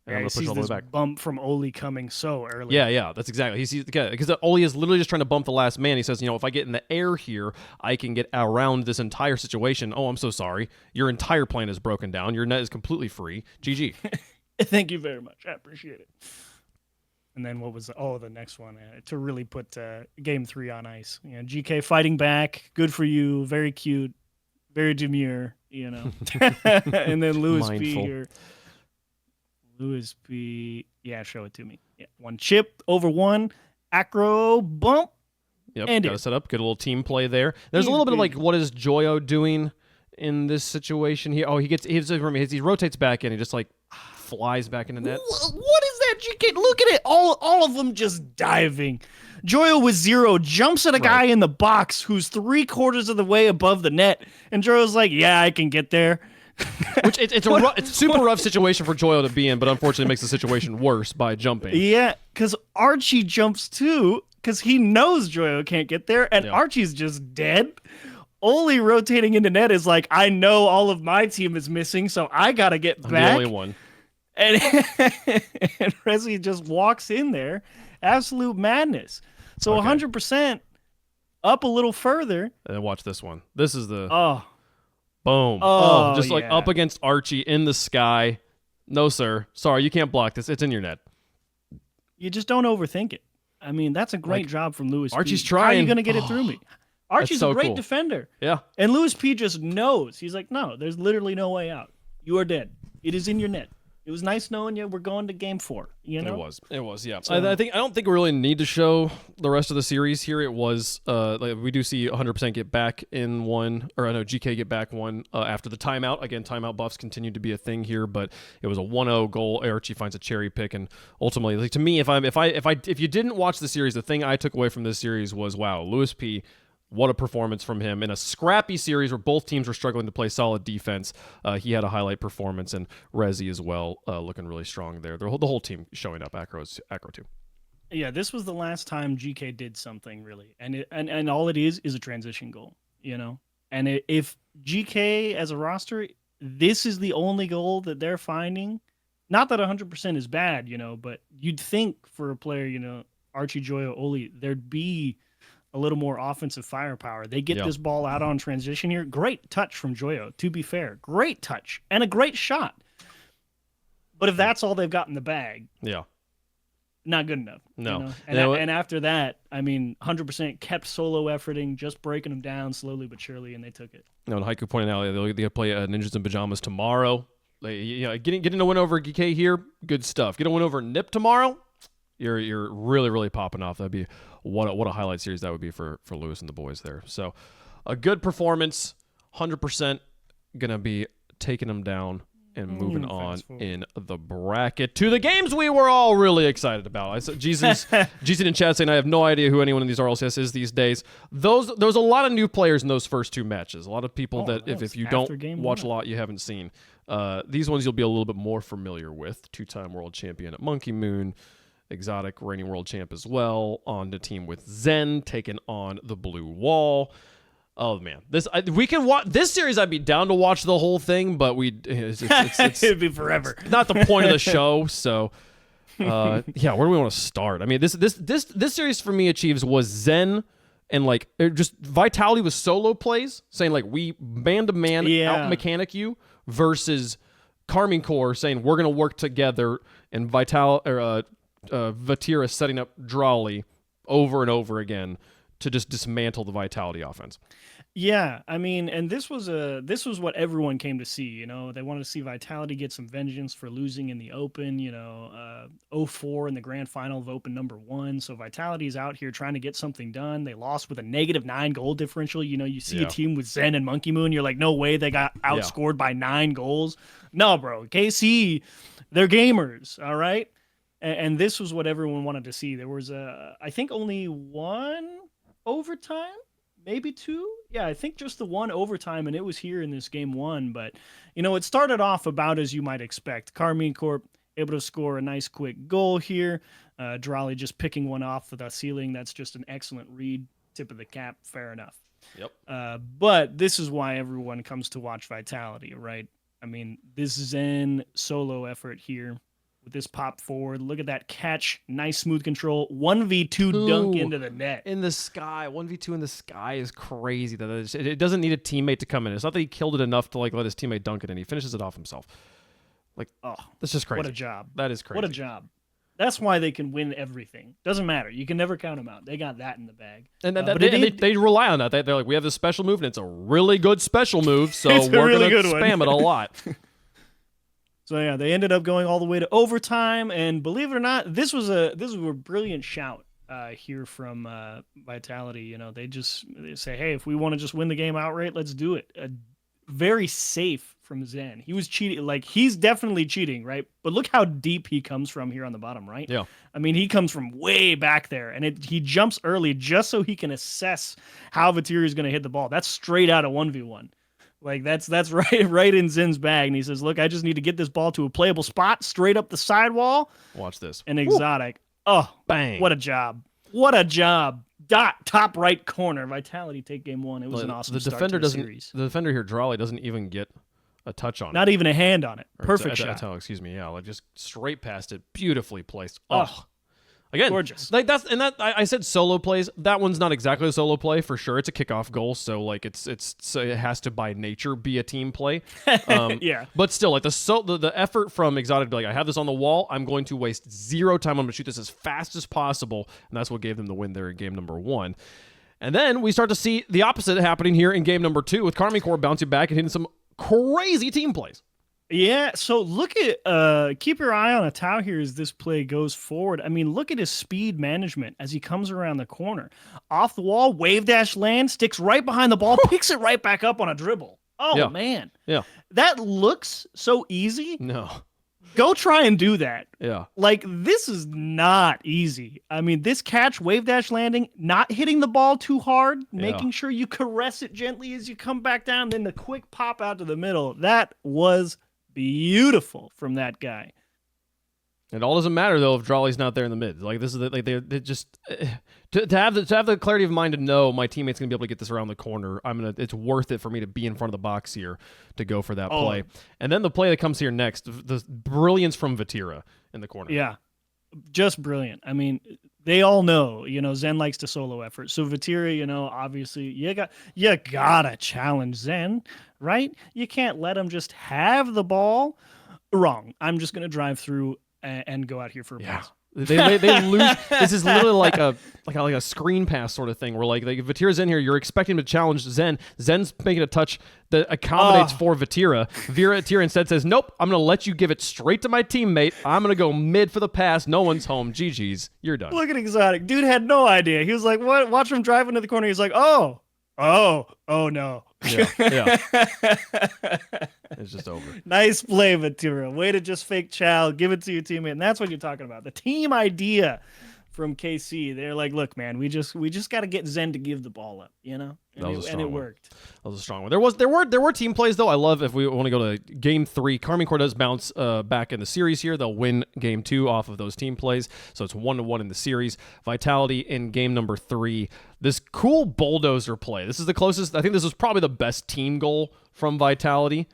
Speaker 1: And I'm going to push all the way back.
Speaker 2: Bump from Oli coming so early.
Speaker 1: Yeah, that's exactly. Because Oli is literally just trying to bump the last man. He says, you know, if I get in the air here, I can get around this entire situation. Oh, I'm so sorry. Your entire plan is broken down. Your net is completely free. GG.
Speaker 2: Thank you very much. I appreciate it. And then what was the next one to really put game 3 on ice? You know, GK fighting back, good for you, very cute, very demure, you know. And then Lewis B here. Lewis B, show it to me. Yeah, 1 chip over 1, Acro bump.
Speaker 1: Yep, got to set up. Good little team play there. There's a little bit of like, what is Joyo doing in this situation here? Oh, he rotates back in. He just like flies back into net.
Speaker 2: What is that? Look at it. All of them just diving. Joyo with 0 jumps at a guy in the box who's 3/4 of the way above the net. And Joyo's like, yeah, I can get there.
Speaker 1: Which it's super rough situation for Joyo to be in, but unfortunately makes the situation worse by jumping.
Speaker 2: Yeah, because Archie jumps too, because he knows Joyo can't get there, and Archie's just dead. Oli rotating into net is like, I know all of my team is missing, so I gotta get back.
Speaker 1: The only one.
Speaker 2: And Rezi just walks in there. Absolute madness. So 100% up a little further.
Speaker 1: And then watch this one. This is the boom. Just like up against Archie in the sky. No, sir. Sorry, you can't block this. It's in your net.
Speaker 2: You just don't overthink it. I mean, that's a great job from Lewis
Speaker 1: Archie's
Speaker 2: P.
Speaker 1: trying.
Speaker 2: How are you going to get it through me? Archie's
Speaker 1: so
Speaker 2: a great
Speaker 1: cool.
Speaker 2: defender.
Speaker 1: Yeah.
Speaker 2: And Lewis P just knows. He's like, no, there's literally no way out. You are dead. It is in your net. It was nice knowing you. We're going to game 4. You know?
Speaker 1: It was. Yeah.
Speaker 2: So,
Speaker 1: I don't think we really need to show the rest of the series here. It was like we do see 100% get back in one, or I know GK get back one after the timeout. Again, timeout buffs continue to be a thing here, but it was a 1-0 goal. Archie finds a cherry pick, and ultimately, like, to me, if you didn't watch the series, the thing I took away from this series was, wow, Lewis P. What a performance from him in a scrappy series where both teams were struggling to play solid defense. He had a highlight performance, and Rezi as well, looking really strong there. The whole team showing up. Acro too.
Speaker 2: Yeah, this was the last time GK did something really, and all it is a transition goal, you know. And if GK as a roster, this is the only goal that they're finding. Not that 100% is bad, you know, but you'd think for a player, you know, Archie, Joyo, Oli, there'd be a little more offensive firepower. They get this ball out on transition here. Great touch from Joyo, to be fair. Great touch and a great shot. But if that's all they've got in the bag, not good enough.
Speaker 1: No.
Speaker 2: You know? And after that, I mean, 100% kept solo efforting, just breaking them down slowly but surely, and they took it.
Speaker 1: No, and Haiku pointed out they play Ninjas in Pajamas tomorrow. Getting a win over GK here, good stuff. Get a win over Nip tomorrow, you're really, really popping off. That'd be what a highlight series that would be for Lewis and the boys there. So a good performance, 100% gonna be taking them down and moving on in the bracket to the games we were all really excited about. I said Jesus in chat saying I have no idea who anyone in these RLCS is these days. There's a lot of new players in those first 2 matches. A lot of people that if you don't watch a lot, you haven't seen. These ones you'll be a little bit more familiar with. 2-time world champion at Monkey Moon. Exotic reigning world champ as well, on the team with Zen, taking on the Blue Wall. Oh man, we can watch this series. I'd be down to watch the whole thing, but it's
Speaker 2: it'd be forever.
Speaker 1: Not the point of the show. So, where do we want to start? I mean, this series for me achieves was Zen and like just Vitality with solo plays, saying like we man to man out mechanic you versus Carmine Corps saying we're gonna work together, and Vatira setting up Drawley over and over again to just dismantle the Vitality offense.
Speaker 2: Yeah, I mean, and this was what everyone came to see. You know, they wanted to see Vitality get some vengeance for losing in the Open. You know, 0-4 in the grand final of Open #1. So Vitality is out here trying to get something done. They lost with a -9 goal differential. You know, you see a team with Zen and Monkey Moon, you're like, no way they got outscored by 9 goals. No, bro, KC, they're gamers. All right. And this was what everyone wanted to see. There was, I think, only 1 overtime, maybe 2. Yeah, I think just the 1 overtime, and it was here in this game 1. But, you know, it started off about as you might expect. Carmine Corp able to score a nice quick goal here. Drawley just picking one off the ceiling. That's just an excellent read. Tip of the cap. Fair enough.
Speaker 1: Yep.
Speaker 2: But this is why everyone comes to watch Vitality, right? I mean, this Zen solo effort here. With this pop forward, look at that catch, nice smooth control, 1v2 dunk into the net.
Speaker 1: In the sky, 1v2 in the sky is crazy. It doesn't need a teammate to come in. It's not that he killed it enough to like let his teammate dunk it in. He finishes it off himself. Like, that's just crazy.
Speaker 2: What a job.
Speaker 1: That is crazy.
Speaker 2: What a job. That's why they can win everything. Doesn't matter. You can never count them out. They got that in the bag.
Speaker 1: And they rely on that. They're like, we have this special move, and it's a really good special move, so we're going to spam it a lot.
Speaker 2: So yeah, they ended up going all the way to overtime, and believe it or not, this was a brilliant shout here from Vitality. You know, they say, hey, if we want to just win the game outright, let's do it. Very safe from Zen. He was cheating, like he's definitely cheating, right? But look how deep he comes from here on the bottom, right?
Speaker 1: Yeah.
Speaker 2: I mean, he comes from way back there, and he jumps early just so he can assess how Vatiri is going to hit the ball. That's straight out of 1v1. Like that's right in Zen's bag. And he says, look, I just need to get this ball to a playable spot straight up the sidewall.
Speaker 1: Watch this.
Speaker 2: And Exotic. Oh,
Speaker 1: bang.
Speaker 2: What a job. What a job. Top right corner. Vitality take game one. It was an awesome start to the series.
Speaker 1: The defender here, Drawley, doesn't even get a touch on it.
Speaker 2: Not even a hand on it. Perfect shot.
Speaker 1: Excuse me. Yeah, like just straight past it. Beautifully placed.
Speaker 2: Oh.
Speaker 1: Again,
Speaker 2: gorgeous.
Speaker 1: Like I said solo plays. That one's not exactly a solo play for sure. It's a kickoff goal, so like so it has to by nature be a team play.
Speaker 2: Yeah.
Speaker 1: But still, like the effort from Exotic to be like, I have this on the wall. I'm going to waste zero time. I'm going to shoot this as fast as possible, and that's what gave them the win there in game number one. And then we start to see the opposite happening here in game number two with Karmine Corp bouncing back and hitting some crazy team plays.
Speaker 2: Yeah, so look at keep your eye on a Tau here as this play goes forward. I mean, look at his speed management as he comes around the corner. Off the wall, wave dash land, sticks right behind the ball, picks it right back up on a dribble. Oh,
Speaker 1: yeah.
Speaker 2: Man.
Speaker 1: Yeah.
Speaker 2: That looks so easy.
Speaker 1: No.
Speaker 2: Go try and do that.
Speaker 1: Yeah.
Speaker 2: Like, this is not easy. I mean, this catch, wave dash landing, not hitting the ball too hard, making sure you caress it gently as you come back down, then the quick pop out to the middle. That was beautiful from that guy.
Speaker 1: It all doesn't matter though if Drawley's not there in the mid. Like this is like they just to have the clarity of mind to know my teammate's gonna be able to get this around the corner. It's worth it for me to be in front of the box here to go for that play. And then the play that comes here next, the brilliance from Vatira in the corner.
Speaker 2: Yeah, just brilliant. I mean, they all know, Zen likes to solo effort. So Vatira, obviously you gotta challenge Zen, right? You can't let him just have the ball. Wrong. I'm just gonna drive through and go out here for a pass.
Speaker 1: They lose. This is literally like a screen pass sort of thing where like Vatira's in here, you're expecting him to challenge Zen. Zen's making a touch that accommodates for Vatira. Vatira instead says, nope, I'm going to let you give it straight to my teammate. I'm going to go mid for the pass. No one's home. GG's. You're done.
Speaker 2: Look at Exotic. Dude had no idea. He was like, what? Watch him drive into the corner. He's like, oh no.
Speaker 1: Yeah. It's just over.
Speaker 2: Nice play, Vatira. Way to just fake chow, give it to your teammate. And that's what you're talking about. The team idea from KC. They're like, look, man, we just got to get Zen to give the ball up, And it worked.
Speaker 1: That was a strong one. There were team plays though. I love if we want to go to game 3. Karmine Corp does bounce back in the series here. They'll win game 2 off of those team plays. So it's 1-1 in the series. Vitality in game number 3. This cool bulldozer play. This is the closest. I think this was probably the best team goal from Vitality.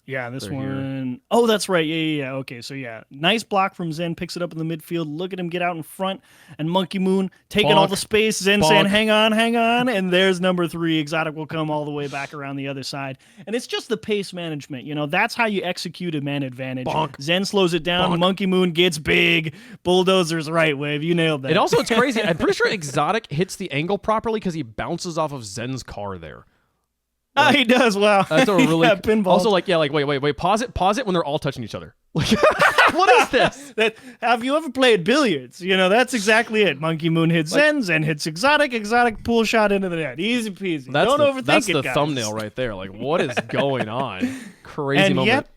Speaker 2: Yeah, this one. Here. Oh, that's right. Yeah. Okay, so yeah. Nice block from Zen. Picks it up in the midfield. Look at him get out in front. And Monkey Moon taking all the space. Zen saying, hang on. And there's number 3. Exotic will come all the way back around the other side. And it's just the pace management. That's how you execute a man advantage.
Speaker 1: Bonk.
Speaker 2: Zen slows it down. Bonk. Monkey Moon gets big. Bulldozer's right, Wave. You nailed that.
Speaker 1: And also, it's crazy. I'm pretty sure Exotic hits the angle properly because he bounces off of Zen's car there.
Speaker 2: Like, he does. Wow.
Speaker 1: That's a really
Speaker 2: pinball.
Speaker 1: Also, wait. Pause it when they're all touching each other. Like, what is this?
Speaker 2: Have you ever played billiards? That's exactly it. Monkey Moon hits Zen, Zen hits Exotic pool shot into the net. Easy peasy. Don't overthink it,
Speaker 1: That's the
Speaker 2: guys.
Speaker 1: thumbnail right there. Like, what is going on? Crazy
Speaker 2: and
Speaker 1: moment.
Speaker 2: Yet,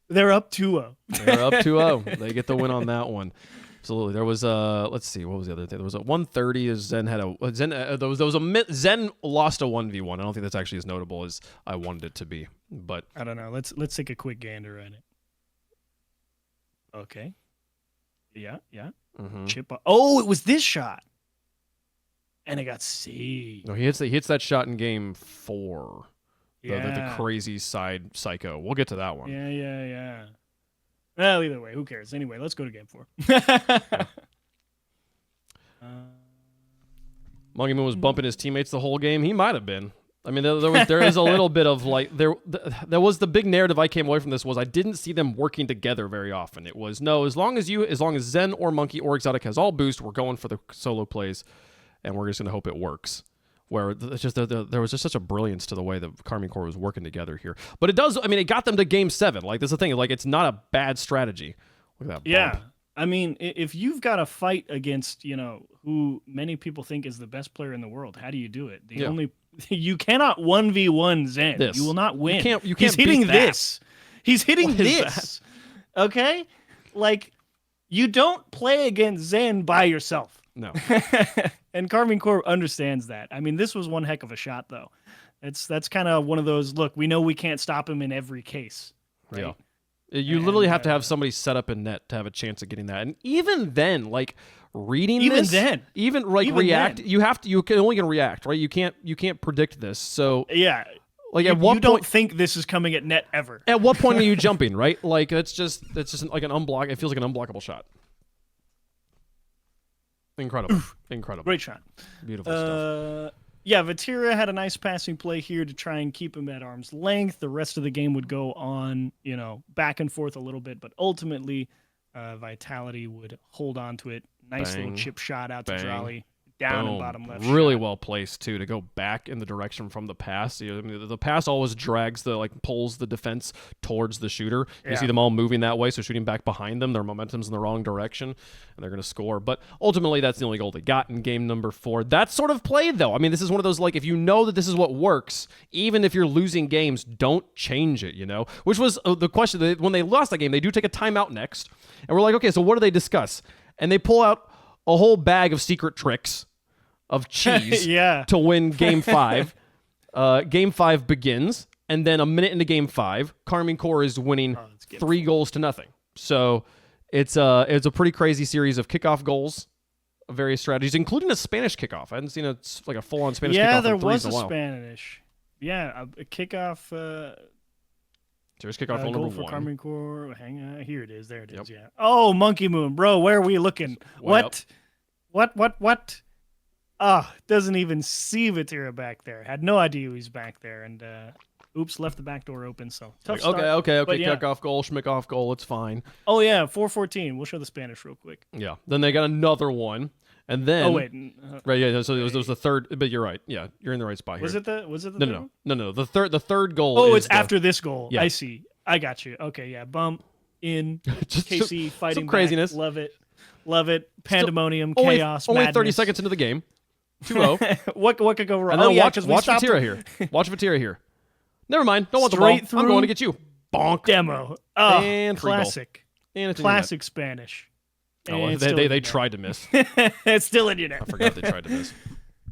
Speaker 2: they're up 2-0.
Speaker 1: They're up 2-0. They get the win on that one. Absolutely. There was let's see, what was the other thing? There was a 130 as Zen had a Zen. There was Zen lost a 1v1. I don't think that's actually as notable as I wanted it to be. But
Speaker 2: I don't know. Let's take a quick gander at it. Okay. Yeah.
Speaker 1: Mm-hmm.
Speaker 2: Chip. Oh, it was this shot, and it got saved.
Speaker 1: No, he hits that shot in game 4.
Speaker 2: Yeah.
Speaker 1: The crazy side psycho. We'll get to that one.
Speaker 2: Yeah. Well, either way, who cares? Anyway, let's go to game 4.
Speaker 1: Monkey Moon was bumping his teammates the whole game. He might have been. I mean, there is a little bit of like there was the big narrative I came away from this was I didn't see them working together very often. It was no, as long as Zen or Monkey or Exotic has all boost, we're going for the solo plays, and we're just gonna hope it works. Where it's just there was just such a brilliance to the way that Karmine Corp was working together here. But it does. I mean, it got them to game 7. Like, that's the thing. Like, it's not a bad strategy. Look at that.
Speaker 2: Yeah.
Speaker 1: Bump.
Speaker 2: I mean, if you've got to fight against, who many people think is the best player in the world, how do you do it? You cannot 1v1 Zen.
Speaker 1: This.
Speaker 2: You will not win.
Speaker 1: You can't
Speaker 2: He's hitting
Speaker 1: beat that.
Speaker 2: this. He's hitting this. Okay? Like, you don't play against Zen by yourself.
Speaker 1: No.
Speaker 2: And Karmine Corp understands that. I mean, this was one heck of a shot, though. That's kind of one of those. Look, we know we can't stop him in every case. Right?
Speaker 1: Yeah. You literally have to have somebody set up in net to have a chance of getting that. And even then, like reading
Speaker 2: even
Speaker 1: this,
Speaker 2: then,
Speaker 1: even like
Speaker 2: even
Speaker 1: react,
Speaker 2: then.
Speaker 1: you can only react, right? You can't predict this. So
Speaker 2: yeah,
Speaker 1: like
Speaker 2: you,
Speaker 1: at what
Speaker 2: you don't
Speaker 1: point,
Speaker 2: think this is coming at net ever.
Speaker 1: at what point are you jumping, right? Like that's just like an unblock. It feels like an unblockable shot. Incredible. Incredible.
Speaker 2: Great shot.
Speaker 1: Beautiful stuff.
Speaker 2: Yeah, Vatira had a nice passing play here to try and keep him at arm's length. The rest of the game would go on, back and forth a little bit, but ultimately, Vitality would hold on to it. Nice little chip shot out to Drolly. Down and bottom left.
Speaker 1: Really
Speaker 2: shot.
Speaker 1: well placed too to go back in the direction from the pass. The pass always drags pulls the defense towards the shooter. You see them all moving that way, so shooting back behind them, their momentum's in the wrong direction, and they're going to score. But ultimately, that's the only goal they got in game number 4. That sort of played though. I mean, this is one of those if you know that this is what works, even if you're losing games, don't change it. Which was the question when they lost that game. They do take a timeout next, and we're like, okay, so what do they discuss? And they pull out a whole bag of secret tricks of cheese to win game 5. Game 5 begins, and then a minute into game 5, Karmine Corp is winning 3-0. So it's a pretty crazy series of kickoff goals of various strategies, including a Spanish kickoff. I hadn't seen a full-on Spanish kickoff.
Speaker 2: Yeah, there
Speaker 1: in
Speaker 2: was
Speaker 1: a while.
Speaker 2: Spanish. Yeah, a kickoff.
Speaker 1: There's kickoff goal
Speaker 2: goal
Speaker 1: number
Speaker 2: for
Speaker 1: 1.
Speaker 2: Karmine Corp. Hang on, here it is. There it is. Yeah. Oh, Monkey Moon, bro. Where are we looking? What? Doesn't even see Vatira back there. Had no idea he's back there, and oops, left the back door open. So tough start.
Speaker 1: Okay.
Speaker 2: Yeah.
Speaker 1: Kickoff goal, Schmickoff goal. It's fine.
Speaker 2: Oh yeah, 4-14. We'll show the Spanish real quick.
Speaker 1: Yeah. Then they got another one, and then
Speaker 2: oh wait,
Speaker 1: right? Yeah. So it was the third. But you're right. Yeah, you're in the right spot here.
Speaker 2: Was it the third one?
Speaker 1: No. The third goal.
Speaker 2: Oh,
Speaker 1: is
Speaker 2: it's after this goal.
Speaker 1: Yeah.
Speaker 2: I see. I got you. Okay, yeah. Bump in.
Speaker 1: Just
Speaker 2: KC fighting
Speaker 1: some craziness.
Speaker 2: Back. Love it. Pandemonium,
Speaker 1: Only,
Speaker 2: chaos,
Speaker 1: only
Speaker 2: madness.
Speaker 1: 30 seconds into the game. 2-0.
Speaker 2: what could go wrong?
Speaker 1: And then watch
Speaker 2: stopped
Speaker 1: Vatira here. Watch Vatira here. Never mind. Don't want the
Speaker 2: Straight
Speaker 1: ball.
Speaker 2: through
Speaker 1: I'm going to get you. Bonk.
Speaker 2: demo. Oh,
Speaker 1: And free goal.
Speaker 2: classic.
Speaker 1: And it's in
Speaker 2: Classic Spanish.
Speaker 1: your net.
Speaker 2: And
Speaker 1: Oh,
Speaker 2: it's still in
Speaker 1: they
Speaker 2: your net.
Speaker 1: tried to miss.
Speaker 2: It's still in your net.
Speaker 1: I forgot they tried to miss.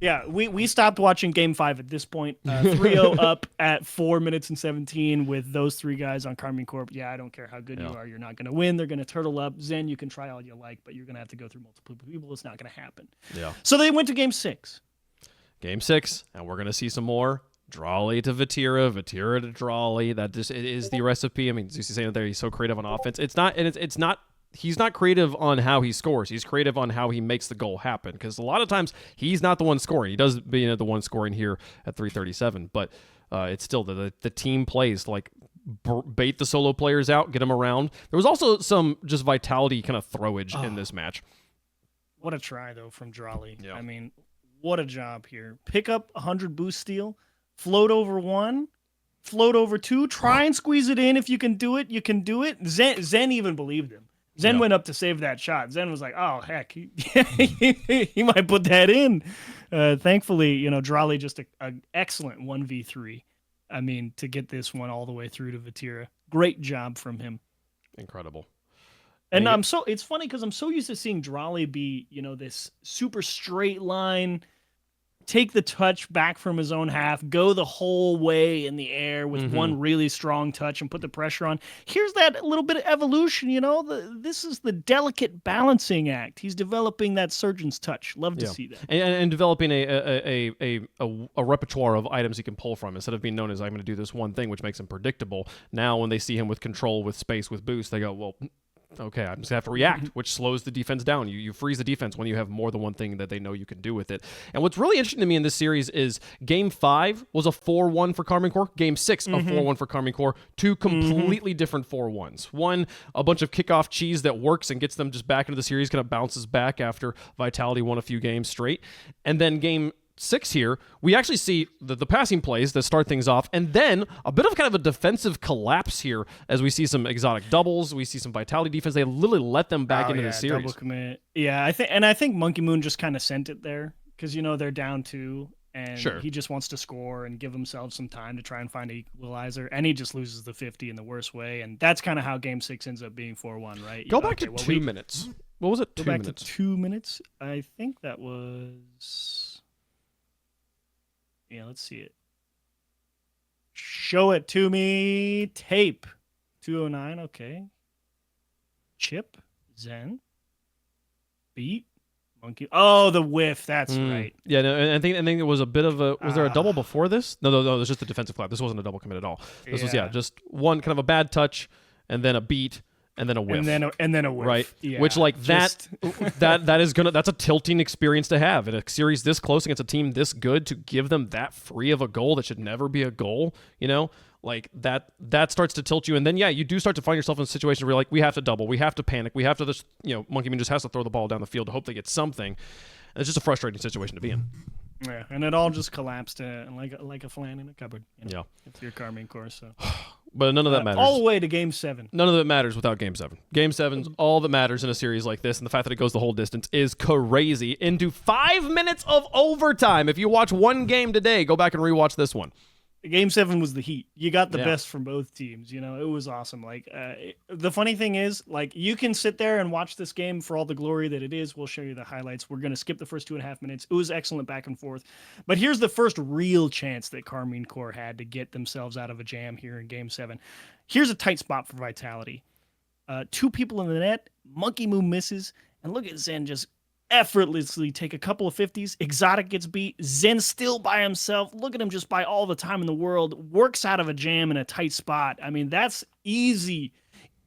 Speaker 2: Yeah, we stopped watching Game 5 at this point. 3-0 up at 4 minutes and 17 with those 3 guys on Karmine Corp. Yeah, I don't care how good you are. You're not going to win. They're going to turtle up. Zen, you can try all you like, but you're going to have to go through multiple people. It's not going to happen.
Speaker 1: Yeah.
Speaker 2: So they went to Game 6.
Speaker 1: Game 6, and we're going to see some more. Drawley to Vatira to Drawley. That just it is the recipe. I mean, Zeus is saying there he's so creative on offense. It's not, and it's not. He's not creative on how he scores. He's creative on how he makes the goal happen. Because a lot of times he's not the one scoring. He does be the one scoring here at 337, but it's still the team plays bait the solo players out, get them around. There was also some just vitality kind of throwage in this match.
Speaker 2: What a try though from Drawley.
Speaker 1: Yeah.
Speaker 2: I mean, what a job here. Pick up 100 boost steal, float over 1, float over 2, try and squeeze it in. If you can do it, you can do it. Zen even believed him. Zen went up to save that shot. Zen was like, oh, heck, he might put that in. Thankfully, Drawley just an excellent 1v3. I mean, to get this one all the way through to Vatira. Great job from him.
Speaker 1: Incredible.
Speaker 2: And it's funny because I'm so used to seeing Drawley be, this super straight line, take the touch back from his own half, go the whole way in the air with one really strong touch and put the pressure on. Here's that little bit of evolution, this is the delicate balancing act. He's developing that surgeon's touch. Love to see that.
Speaker 1: And developing a repertoire of items he can pull from instead of being known as I'm going to do this one thing, which makes him predictable. Now when they see him with control, with space, with boost, they go, well, okay, I'm just going to have to react, which slows the defense down. You freeze the defense when you have more than one thing that they know you can do with it. And what's really interesting to me in this series is Game 5 was a 4-1 for Karmine Corp. Game 6, a 4-1 for Karmine Corp. 2 completely different 4-1s. One, a bunch of kickoff cheese that works and gets them just back into the series, kind of bounces back after Vitality won a few games straight. And then Game 6 here, we actually see the passing plays that start things off, and then a bit of kind of a defensive collapse here as we see some exotic doubles, we see some Vitality defense. They literally let them back into the series.
Speaker 2: Double commit. Yeah, I think Monkey Moon just kind of sent it there because they're down 2, and he just wants to score and give himself some time to try and find an equalizer, and he just loses the 50 in the worst way, and that's kind of how Game 6 ends up being 4-1, right?
Speaker 1: Go back to 2 minutes. What was it? 2 minutes.
Speaker 2: Go back to 2 minutes. I think that was. Yeah, let's see it. Show it to me. Tape. 209. Okay. Chip. Zen. Beat. Monkey. Oh, the whiff. That's right.
Speaker 1: Yeah, no, and I think it was a bit of a. Was there a double before this? No. It was just a defensive clap. This wasn't a double commit at all. This was just one kind of a bad touch, and then a beat, and then a whiff,
Speaker 2: and then a whiff.
Speaker 1: Right.
Speaker 2: Yeah,
Speaker 1: which that's a tilting experience to have in a series this close against a team this good, to give them that free of a goal that should never be a goal. Like that starts to tilt you, and then you do start to find yourself in a situation where you're like, we have to double, we have to panic, we have to just Monkey Man just has to throw the ball down the field to hope they get something. And it's just a frustrating situation to be in.
Speaker 2: Yeah, and it all just collapsed like a flan in a cupboard.
Speaker 1: Yeah,
Speaker 2: it's your Carmine course. So,
Speaker 1: but none of that matters.
Speaker 2: All the way to Game 7.
Speaker 1: None of it matters without Game 7. Game 7's all that matters in a series like this, and the fact that it goes the whole distance is crazy. Into 5 minutes of overtime. If you watch one game today, go back and rewatch this one.
Speaker 2: Game 7 was the heat. You got the best from both teams. It was awesome. Like the funny thing is, like, you can sit there and watch this game for all the glory that it is. We'll show you the highlights. We're going to skip the first 2.5 minutes. It was excellent back and forth. But here's the first real chance that Carmine Corps had to get themselves out of a jam here in Game 7. Here's a tight spot for Vitality. 2 people in the net. Monkey Moon misses. And look at Zen just effortlessly take a couple of 50s. Exotic gets beat. Zen still by himself. Look at him just buy all the time in the world. Works out of a jam in a tight spot. I mean, that's easy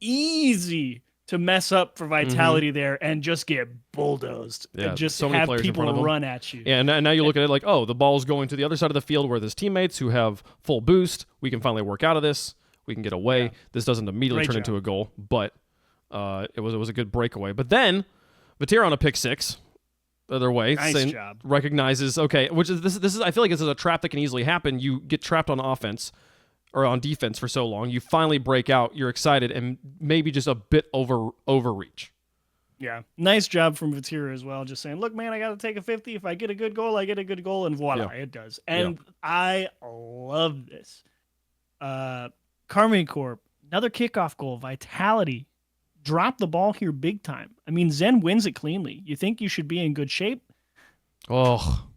Speaker 2: to mess up for Vitality there and just get bulldozed.
Speaker 1: Yeah,
Speaker 2: and just
Speaker 1: so many
Speaker 2: have
Speaker 1: players in front of
Speaker 2: people
Speaker 1: him.
Speaker 2: run at you.
Speaker 1: Yeah, and now you look at it like, oh, the ball's going to the other side of the field where there's teammates who have full boost. We can finally work out of this. We can get away. Yeah. This doesn't immediately turn into a goal, but it was a good breakaway. But then Vatir on a pick 6, the other way.
Speaker 2: Nice job.
Speaker 1: Recognizes, okay, which is this is I feel like this is a trap that can easily happen. You get trapped on offense or on defense for so long. You finally break out. You're excited, and maybe just a bit overreach.
Speaker 2: Yeah, nice job from Vatir as well. Just saying, look, man, I got to take a 50. If I get a good goal, I get a good goal, and voila, it does. And I love this. Carmine Corp, another kickoff goal. Vitality. Drop the ball here big time. I mean, Zen wins it cleanly. You think you should be in good shape?
Speaker 1: Oh.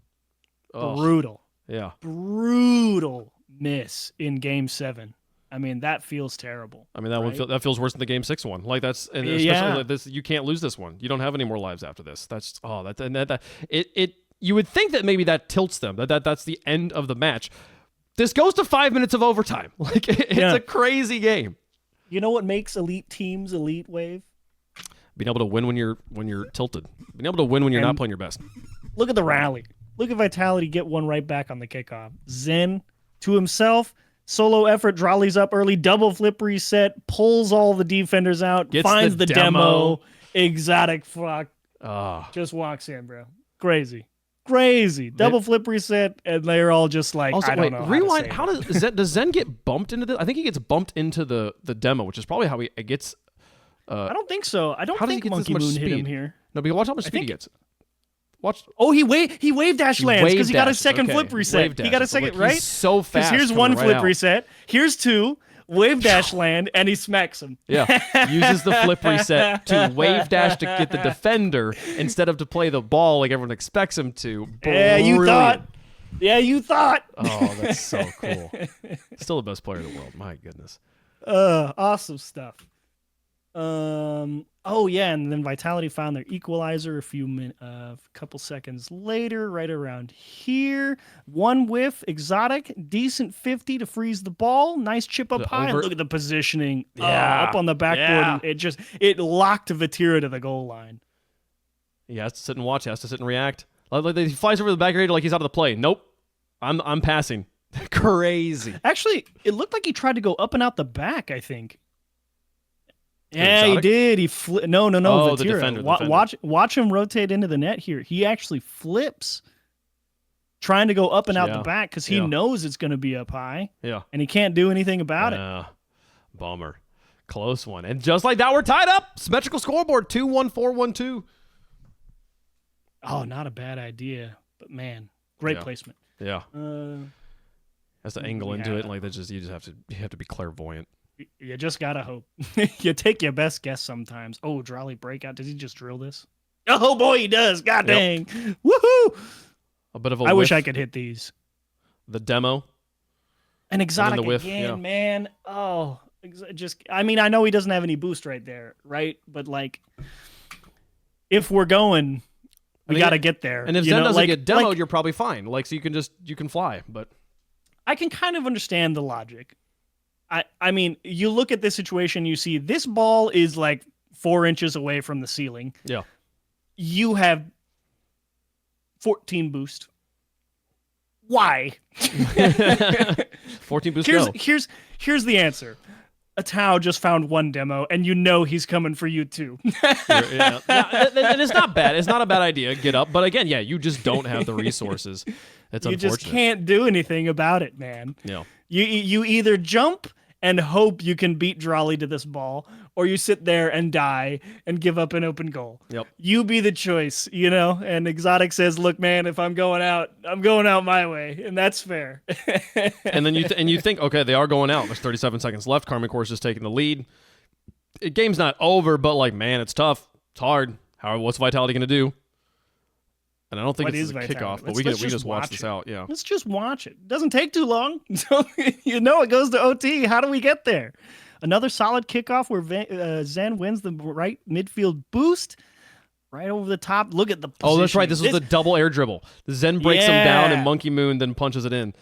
Speaker 2: Brutal.
Speaker 1: Yeah.
Speaker 2: Brutal miss in Game 7. I mean, that feels terrible.
Speaker 1: I mean, that feels worse than the Game 6 one. Like especially like this. You can't lose this one. You don't have any more lives after this. That's you would think that maybe that tilts them. That's the end of the match. This goes to 5 minutes of overtime. Like it's a crazy game.
Speaker 2: You know what makes elite teams elite, Wave?
Speaker 1: Being able to win when you're tilted. Being able to win when you're not playing your best.
Speaker 2: Look at the rally. Look at Vitality get one right back on the kickoff. Zen to himself, solo effort, drollies up early, double flip reset, pulls all the defenders out, finds the demo. Exotic fuck. Just walks in, bro. Crazy. Double flip reset, and they're all just like,
Speaker 1: also,
Speaker 2: I don't know.
Speaker 1: Rewind. How does Zen get bumped into this? I think he gets bumped into the demo, which is probably how he gets.
Speaker 2: I don't think so. I don't think Monkey Moon hit him here.
Speaker 1: No, but watch how much speed he gets. Watch.
Speaker 2: Oh, he wave dash lands because he got a second flip reset. He got a second, right?
Speaker 1: He's so fast.
Speaker 2: Here's one flip reset. Here's 2. Wave dash land, and he smacks him.
Speaker 1: Yeah, uses the flip reset to wave dash to get the defender instead of to play the ball like everyone expects him to.
Speaker 2: Yeah, you thought.
Speaker 1: Oh, that's so cool. Still the best player in the world. My goodness.
Speaker 2: Awesome stuff. Oh yeah, and then Vitality found their equalizer a couple seconds later, right around here. One whiff, Exotic, decent 50 to freeze the ball. Nice chip up high. Look at the positioning. Up on the backboard. Yeah. It locked Vatira to the goal line.
Speaker 1: He has to sit and watch. He has to sit and react. He flies over the back area like he's out of the play. Nope, I'm passing. Crazy.
Speaker 2: Actually, it looked like he tried to go up and out the back, I think. Yeah, he did. He No,
Speaker 1: Oh, the defender.
Speaker 2: Watch him rotate into the net here. He actually flips, trying to go up and out the back because he knows it's going to be up high.
Speaker 1: Yeah,
Speaker 2: and he can't do anything about it.
Speaker 1: Bummer. Close one. And just like that, we're tied up. Symmetrical scoreboard 2-1-4-1-2.
Speaker 2: Oh, not a bad idea, but great placement.
Speaker 1: Yeah. Has to angle into it like that. You have to be clairvoyant.
Speaker 2: You just gotta hope. You take your best guess sometimes. Oh, Drolly breakout. Does he just drill this? Oh boy, he does. God dang. Woohoo!
Speaker 1: A bit of a
Speaker 2: I wish I could hit these.
Speaker 1: The demo.
Speaker 2: An exotic
Speaker 1: whiff,
Speaker 2: again, man. Oh, just I mean, I know he doesn't have any boost right there, right? But like, if we're going, we got to get there.
Speaker 1: And if Zen doesn't get demoed, you're probably fine. Like, so you can fly. But
Speaker 2: I can kind of understand the logic. I mean, you look at this situation, you see this ball is like 4 inches away from the ceiling.
Speaker 1: Yeah.
Speaker 2: You have 14 boost. Why?
Speaker 1: 14 boost.
Speaker 2: Here's the answer. Atao just found one demo, and you know he's coming for you too.
Speaker 1: Yeah. And it's not bad. It's not a bad idea. Get up, but again, yeah, you just don't have the resources. It's unfortunate.
Speaker 2: You just can't do anything about it, man.
Speaker 1: Yeah.
Speaker 2: You either jump and hope you can beat Drolly to this ball, or you sit there and die and give up an open goal.
Speaker 1: Yep.
Speaker 2: You be the choice, you know? And Exotic says, look, man, if I'm going out my way. And that's fair.
Speaker 1: And then you think, okay, they are going out. There's 37 seconds left. Karmic Core's just taking the lead. Game's not over, but like, man, it's tough. It's hard. What's Vitality going to do? And I don't think it's a kickoff, but we can just watch this out. Yeah.
Speaker 2: Let's just watch it. It doesn't take too long. So, you know, it goes to OT. How do we get there? Another solid kickoff where Zen wins the right midfield boost. Right over the top. Look at the position.
Speaker 1: Oh, that's right. This was the double air dribble. Zen breaks him down and Monkey Moon then punches it in.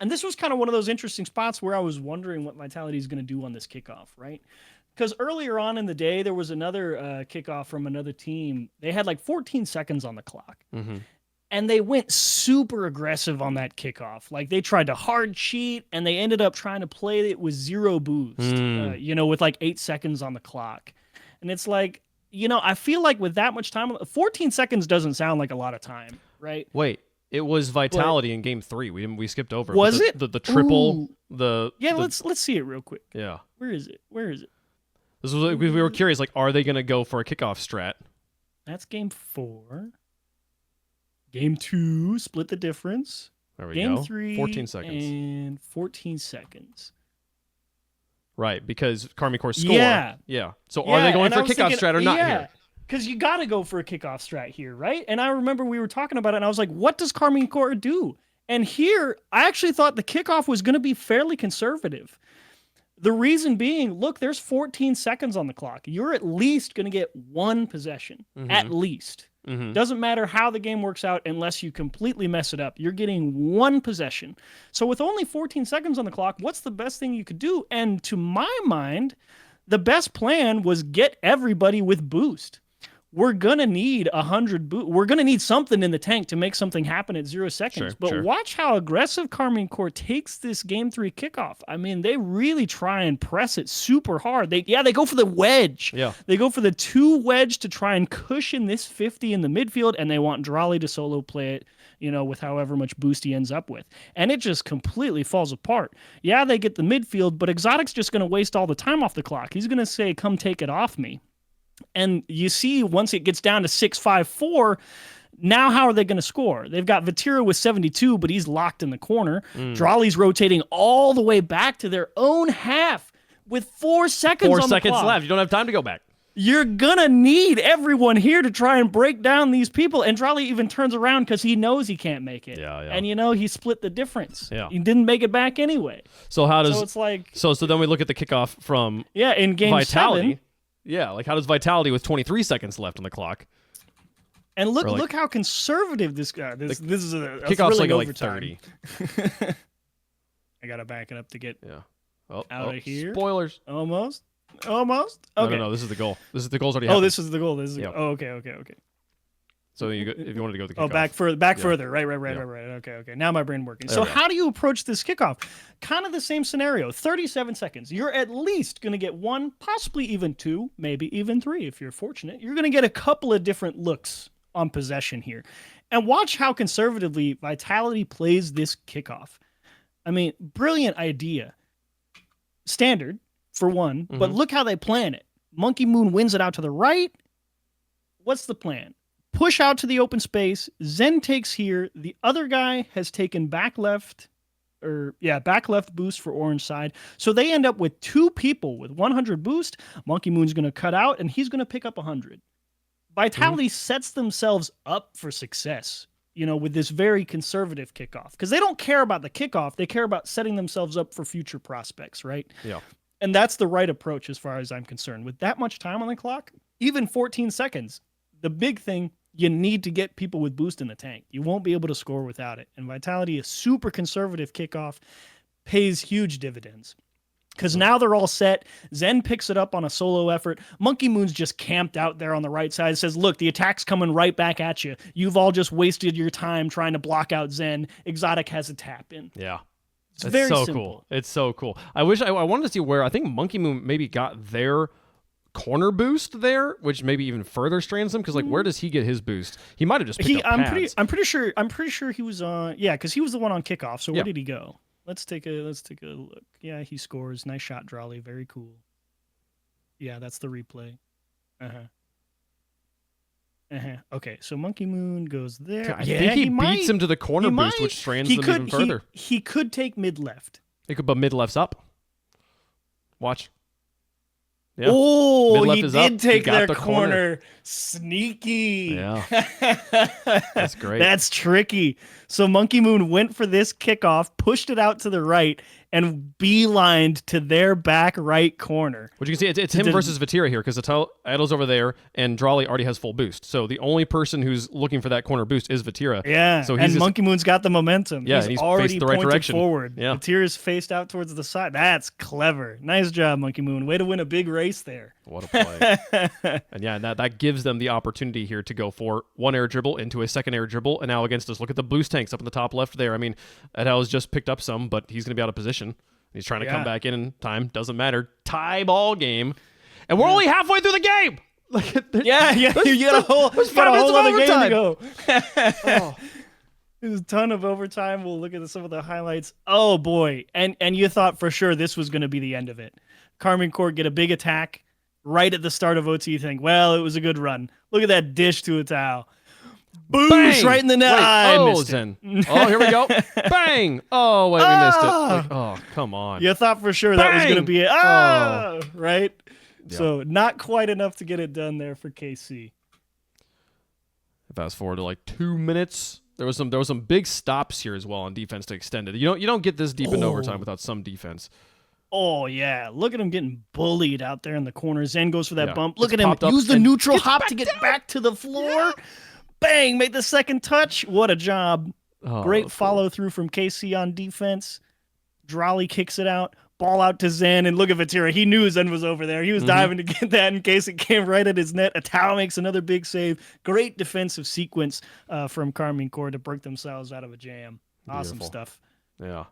Speaker 2: And this was kind of one of those interesting spots where I was wondering what Vitality is going to do on this kickoff, right? Because earlier on in the day, there was another kickoff from another team. They had like 14 seconds on the clock.
Speaker 1: Mm-hmm.
Speaker 2: And they went super aggressive on that kickoff. Like, they tried to hard cheat, and they ended up trying to play it with 0 boost, you know, with like 8 seconds on the clock. And it's like, you know, I feel like with that much time, 14 seconds doesn't sound like a lot of time, right?
Speaker 1: Wait, it was Vitality in Game 3. We skipped over.
Speaker 2: Was it?
Speaker 1: The triple,
Speaker 2: let's see it real quick.
Speaker 1: Yeah.
Speaker 2: Where is it?
Speaker 1: This was we were curious, like, are they going to go for a kickoff strat?
Speaker 2: That's Game 4. Game 2, split the difference.
Speaker 1: There we
Speaker 2: go.
Speaker 1: Game
Speaker 2: 3,
Speaker 1: 14 seconds.
Speaker 2: And 14 seconds.
Speaker 1: Right, because Karmic Core score.
Speaker 2: Yeah.
Speaker 1: So are they going for a kickoff strat or not here?
Speaker 2: Because you got to go for a kickoff strat here, right? And I remember we were talking about it, and I was like, what does Karmic Core do? And here, I actually thought the kickoff was going to be fairly conservative. The reason being, look, there's 14 seconds on the clock. You're at least going to get one possession. Mm-hmm. At least. Mm-hmm. Doesn't matter how the game works out unless you completely mess it up. You're getting one possession. So with only 14 seconds on the clock, what's the best thing you could do? And to my mind, the best plan was get everybody with boost. We're going to need 100 boost. We're going to need something in the tank to make something happen at 0 seconds. But watch how aggressive Karmic Core takes this Game 3 kickoff. I mean, they really try and press it super hard. They go for the wedge.
Speaker 1: Yeah.
Speaker 2: They go for the 2 wedge to try and cushion this 50 in the midfield, and they want Drolly to solo play it, you know, with however much boost he ends up with. And it just completely falls apart. Yeah, they get the midfield, but Exotic's just going to waste all the time off the clock. He's going to say, come take it off me. And you see, once it gets down to 6-5-4, now how are they going to score? They've got Vatira with 72, but he's locked in the corner. Drolly's rotating all the way back to their own half with 4 seconds on the clock.
Speaker 1: 4 seconds left. You don't have time to go back.
Speaker 2: You're going to need everyone here to try and break down these people. And Drolly even turns around because he knows he can't make it.
Speaker 1: Yeah.
Speaker 2: And, you know, he split the difference.
Speaker 1: Yeah.
Speaker 2: He didn't make it back anyway.
Speaker 1: So how does...
Speaker 2: So it's like...
Speaker 1: So then we look at the kickoff from...
Speaker 2: Yeah, in Game
Speaker 1: Vitality.
Speaker 2: 7...
Speaker 1: Yeah, like how does Vitality with 23 seconds left on the clock?
Speaker 2: And look how conservative this guy. This is a
Speaker 1: kickoff's
Speaker 2: like
Speaker 1: 30.
Speaker 2: I gotta back it up to get
Speaker 1: out
Speaker 2: of here.
Speaker 1: Spoilers.
Speaker 2: Almost. Okay.
Speaker 1: No. This is the goal. The goal's already happened.
Speaker 2: This is the goal. Oh, okay.
Speaker 1: So if you wanted to go to the kickoff.
Speaker 2: Back further. Right. Okay. Now my brain working. So how do you approach this kickoff? Kind of the same scenario. 37 seconds. You're at least going to get 1, possibly even 2, maybe even 3 if you're fortunate. You're going to get a couple of different looks on possession here. And watch how conservatively Vitality plays this kickoff. I mean, brilliant idea. Standard, for one, but look how they plan it. Monkey Moon wins it out to the right. What's the plan? Push out to the open space. Zen takes here. The other guy has taken back left boost for orange side. So they end up with 2 people with 100 boost. Monkey Moon's going to cut out, and he's going to pick up 100. Vitality sets themselves up for success with this very conservative kickoff. Because they don't care about the kickoff. They care about setting themselves up for future prospects, right?
Speaker 1: Yeah.
Speaker 2: And that's the right approach as far as I'm concerned. With that much time on the clock, even 14 seconds, the big thing, you need to get people with boost in the tank. You won't be able to score without it. And Vitality, a super conservative kickoff, pays huge dividends. Because now they're all set. Zen picks it up on a solo effort. Monkey Moon's just camped out there on the right side. Says, look, the attack's coming right back at you. You've all just wasted your time trying to block out Zen. Exotic has a tap in.
Speaker 1: Yeah.
Speaker 2: It's very
Speaker 1: so
Speaker 2: simple.
Speaker 1: Cool. It's so cool. I wish I wanted to see where I think Monkey Moon maybe got their corner boost there, which maybe even further strains him. Because where does he get his boost? He might have just picked up pads.
Speaker 2: I'm pretty sure he was on. Yeah, because he was the one on kickoff. So where did he go? Let's take a look. Yeah, he scores. Nice shot, Drawley. Very cool. Yeah, that's the replay. Okay, so Monkey Moon goes there.
Speaker 1: I think he beats him to the corner boost, which strands them even further.
Speaker 2: He could take mid left.
Speaker 1: But mid left's up. Watch. Yeah.
Speaker 2: Oh, he did take their corner. Sneaky.
Speaker 1: Yeah. That's great.
Speaker 2: That's tricky. So Monkey Moon went for this kickoff, pushed it out to the right, and beelined to their back right corner.
Speaker 1: Which you can see, it's him versus Vatira here, because Idol's over there, and Drawley already has full boost. So the only person who's looking for that corner boost is Vatira.
Speaker 2: Yeah, so Monkey Moon's got the momentum.
Speaker 1: Yeah, he's already the right direction.
Speaker 2: Forward.
Speaker 1: Yeah.
Speaker 2: Vatira's faced out towards the side. That's clever. Nice job, Monkey Moon. Way to win a big race there.
Speaker 1: What a play. And yeah, that gives them the opportunity here to go for one air dribble into a second air dribble, and now against us, look at the boost tanks up in the top left there. I mean, Adel has just picked up some, but he's going to be out of position. He's trying to come back in time. Doesn't matter. Tie ball game. And we're only halfway through the game.
Speaker 2: Yeah. You got a whole other game to go. There's a ton of overtime. We'll look at some of the highlights. Oh, boy. And you thought for sure this was going to be the end of it. Karmine Corp get a big attack right at the start of OT. You think, well, it was a good run. Look at that dish to a towel. Boosh! Right in the net. I missed it.
Speaker 1: Oh, here we go. Bang! Oh, wait, we missed it. Oh, come on.
Speaker 2: You thought for sure that was going to be it. Right? Yeah. So not quite enough to get it done there for KC.
Speaker 1: Fast forward to 2 minutes. There was some big stops here as well on defense to extend it. You don't get this deep into overtime without some defense.
Speaker 2: Oh, yeah. Look at him getting bullied out there in the corner. Zen goes for that bump. Look at him use the neutral hop to get back to the floor. Yeah. Bang! Make the second touch. What a job. Great follow through from KC on defense. Drawley kicks it out. Ball out to Zen. And look at Vatira. He knew Zen was over there. He was diving to get that in case it came right at his net. Atao makes another big save. Great defensive sequence from Karmine Corp to break themselves out of a jam. Awesome stuff.
Speaker 1: Yeah.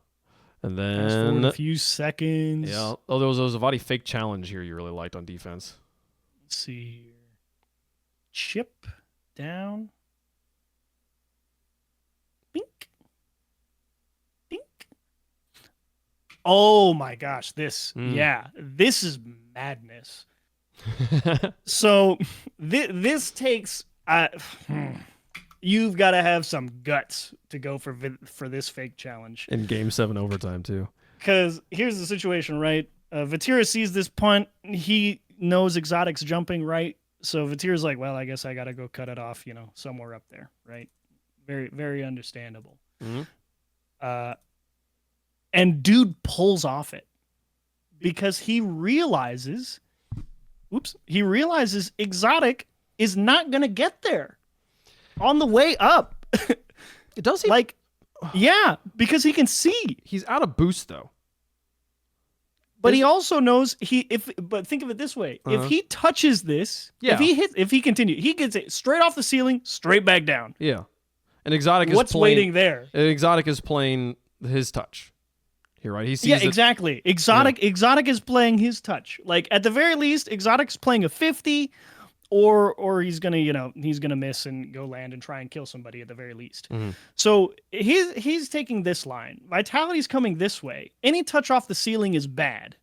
Speaker 1: And then
Speaker 2: a few seconds.
Speaker 1: Yeah. Oh, there was a Zavadi fake challenge here you really liked on defense.
Speaker 2: Let's see here. Chip down. Bink. Bink. Oh my gosh, this is madness. So this takes you've got to have some guts to go for this fake challenge.
Speaker 1: In Game 7 overtime, too.
Speaker 2: Because here's the situation, right? Vatira sees this punt. He knows Exotic's jumping, right? So Vatira's like, well, I guess I got to go cut it off, somewhere up there, right? Very, very understandable. And dude pulls off it because he realizes Exotic is not going to get there on the way up.
Speaker 1: Does he?
Speaker 2: Yeah, because he can see.
Speaker 1: He's out of boost, though.
Speaker 2: But he also knows but think of it this way. If he touches this, if he continues, he gets it straight off the ceiling, straight back down.
Speaker 1: Yeah. And Exotic is
Speaker 2: what's waiting there?
Speaker 1: Exotic is playing his touch. Here, right? He sees
Speaker 2: exactly. Exotic is playing his touch. At the very least, Exotic's playing a 50 or he's gonna, he's gonna miss and go land and try and kill somebody at the very least. So he's taking this line. Vitality's coming this way. Any touch off the ceiling is bad.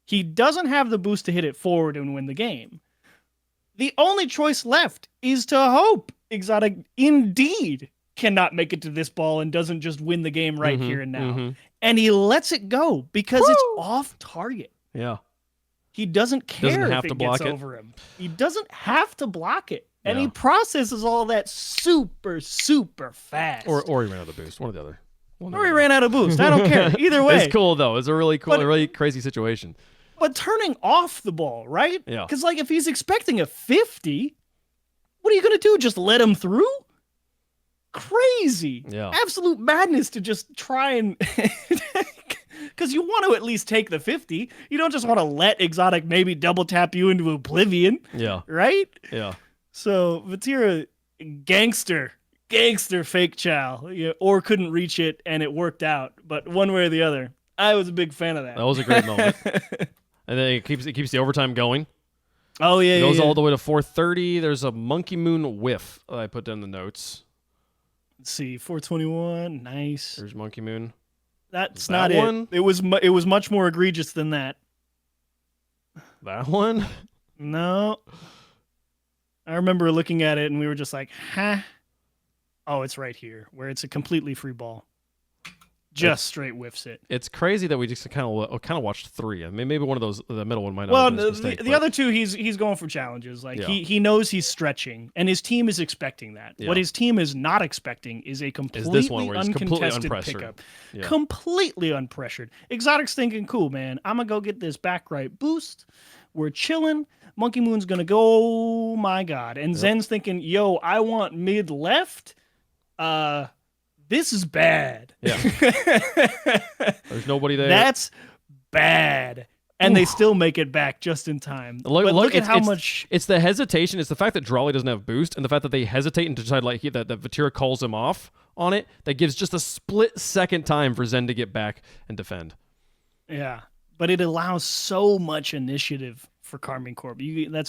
Speaker 2: He doesn't have the boost to hit it forward and win the game. The only choice left is to hope Exotic indeed cannot make it to this ball and doesn't just win the game right here and now. And he lets it go because it's off target.
Speaker 1: Yeah.
Speaker 2: He doesn't care if it gets over him. He doesn't have to block it. And he
Speaker 1: Yeah.
Speaker 2: processes all that super, super fast.
Speaker 1: Or he ran out of boost. One or the other.
Speaker 2: Or he ran out of boost. I don't care. Either way.
Speaker 1: It's cool, though. It's a really cool, really crazy situation.
Speaker 2: But turning off the ball, right?
Speaker 1: Yeah.
Speaker 2: Because, like, if he's expecting a 50, what are you going to do? Just let him through? Crazy.
Speaker 1: Yeah.
Speaker 2: Absolute madness to just try and... Because you want to at least take the 50. You don't just want to let Exotic maybe double tap you into oblivion.
Speaker 1: Yeah.
Speaker 2: Right?
Speaker 1: Yeah.
Speaker 2: So, Vatira, gangster fake chow, or couldn't reach it and it worked out. But one way or the other, I was a big fan of that.
Speaker 1: That was a great moment. And then it keeps the overtime going.
Speaker 2: Oh, yeah,
Speaker 1: It goes all the way to 4:30. There's a Monkey Moon whiff that I put down the notes.
Speaker 2: Let's see, 421, nice.
Speaker 1: There's Monkey Moon.
Speaker 2: That's
Speaker 1: that
Speaker 2: not
Speaker 1: one?
Speaker 2: it. It was much more egregious than that.
Speaker 1: That one?
Speaker 2: No. I remember looking at it and we were just like, huh? Oh, it's right here, where it's a completely free ball. Just straight whiffs it.
Speaker 1: It's crazy that we just kind of watched 3. I mean, maybe one of those, the middle one might not
Speaker 2: Well,
Speaker 1: have been his mistake,
Speaker 2: the other 2, he's going for challenges. Like
Speaker 1: Yeah.
Speaker 2: he knows he's stretching, and his team is expecting that.
Speaker 1: Yeah.
Speaker 2: What his team is not expecting is a completely
Speaker 1: this one where he's completely
Speaker 2: uncontested
Speaker 1: unpressured.
Speaker 2: pickup.
Speaker 1: Yeah.
Speaker 2: Completely unpressured. Exotic's thinking, cool, man. I'm going to go get this back right boost. We're chilling. Monkey Moon's going to go, oh, my God. And Zen's thinking, yo, I want mid left. This is bad.
Speaker 1: Yeah. There's nobody there.
Speaker 2: That's bad. And they still make it back just in time. Look at how much...
Speaker 1: It's the hesitation. It's the fact that Drawley doesn't have boost, and the fact that they hesitate and decide that Vatira calls him off on it, that gives just a split-second time for Zen to get back and defend.
Speaker 2: Yeah. But it allows so much initiative for Karmine Corp.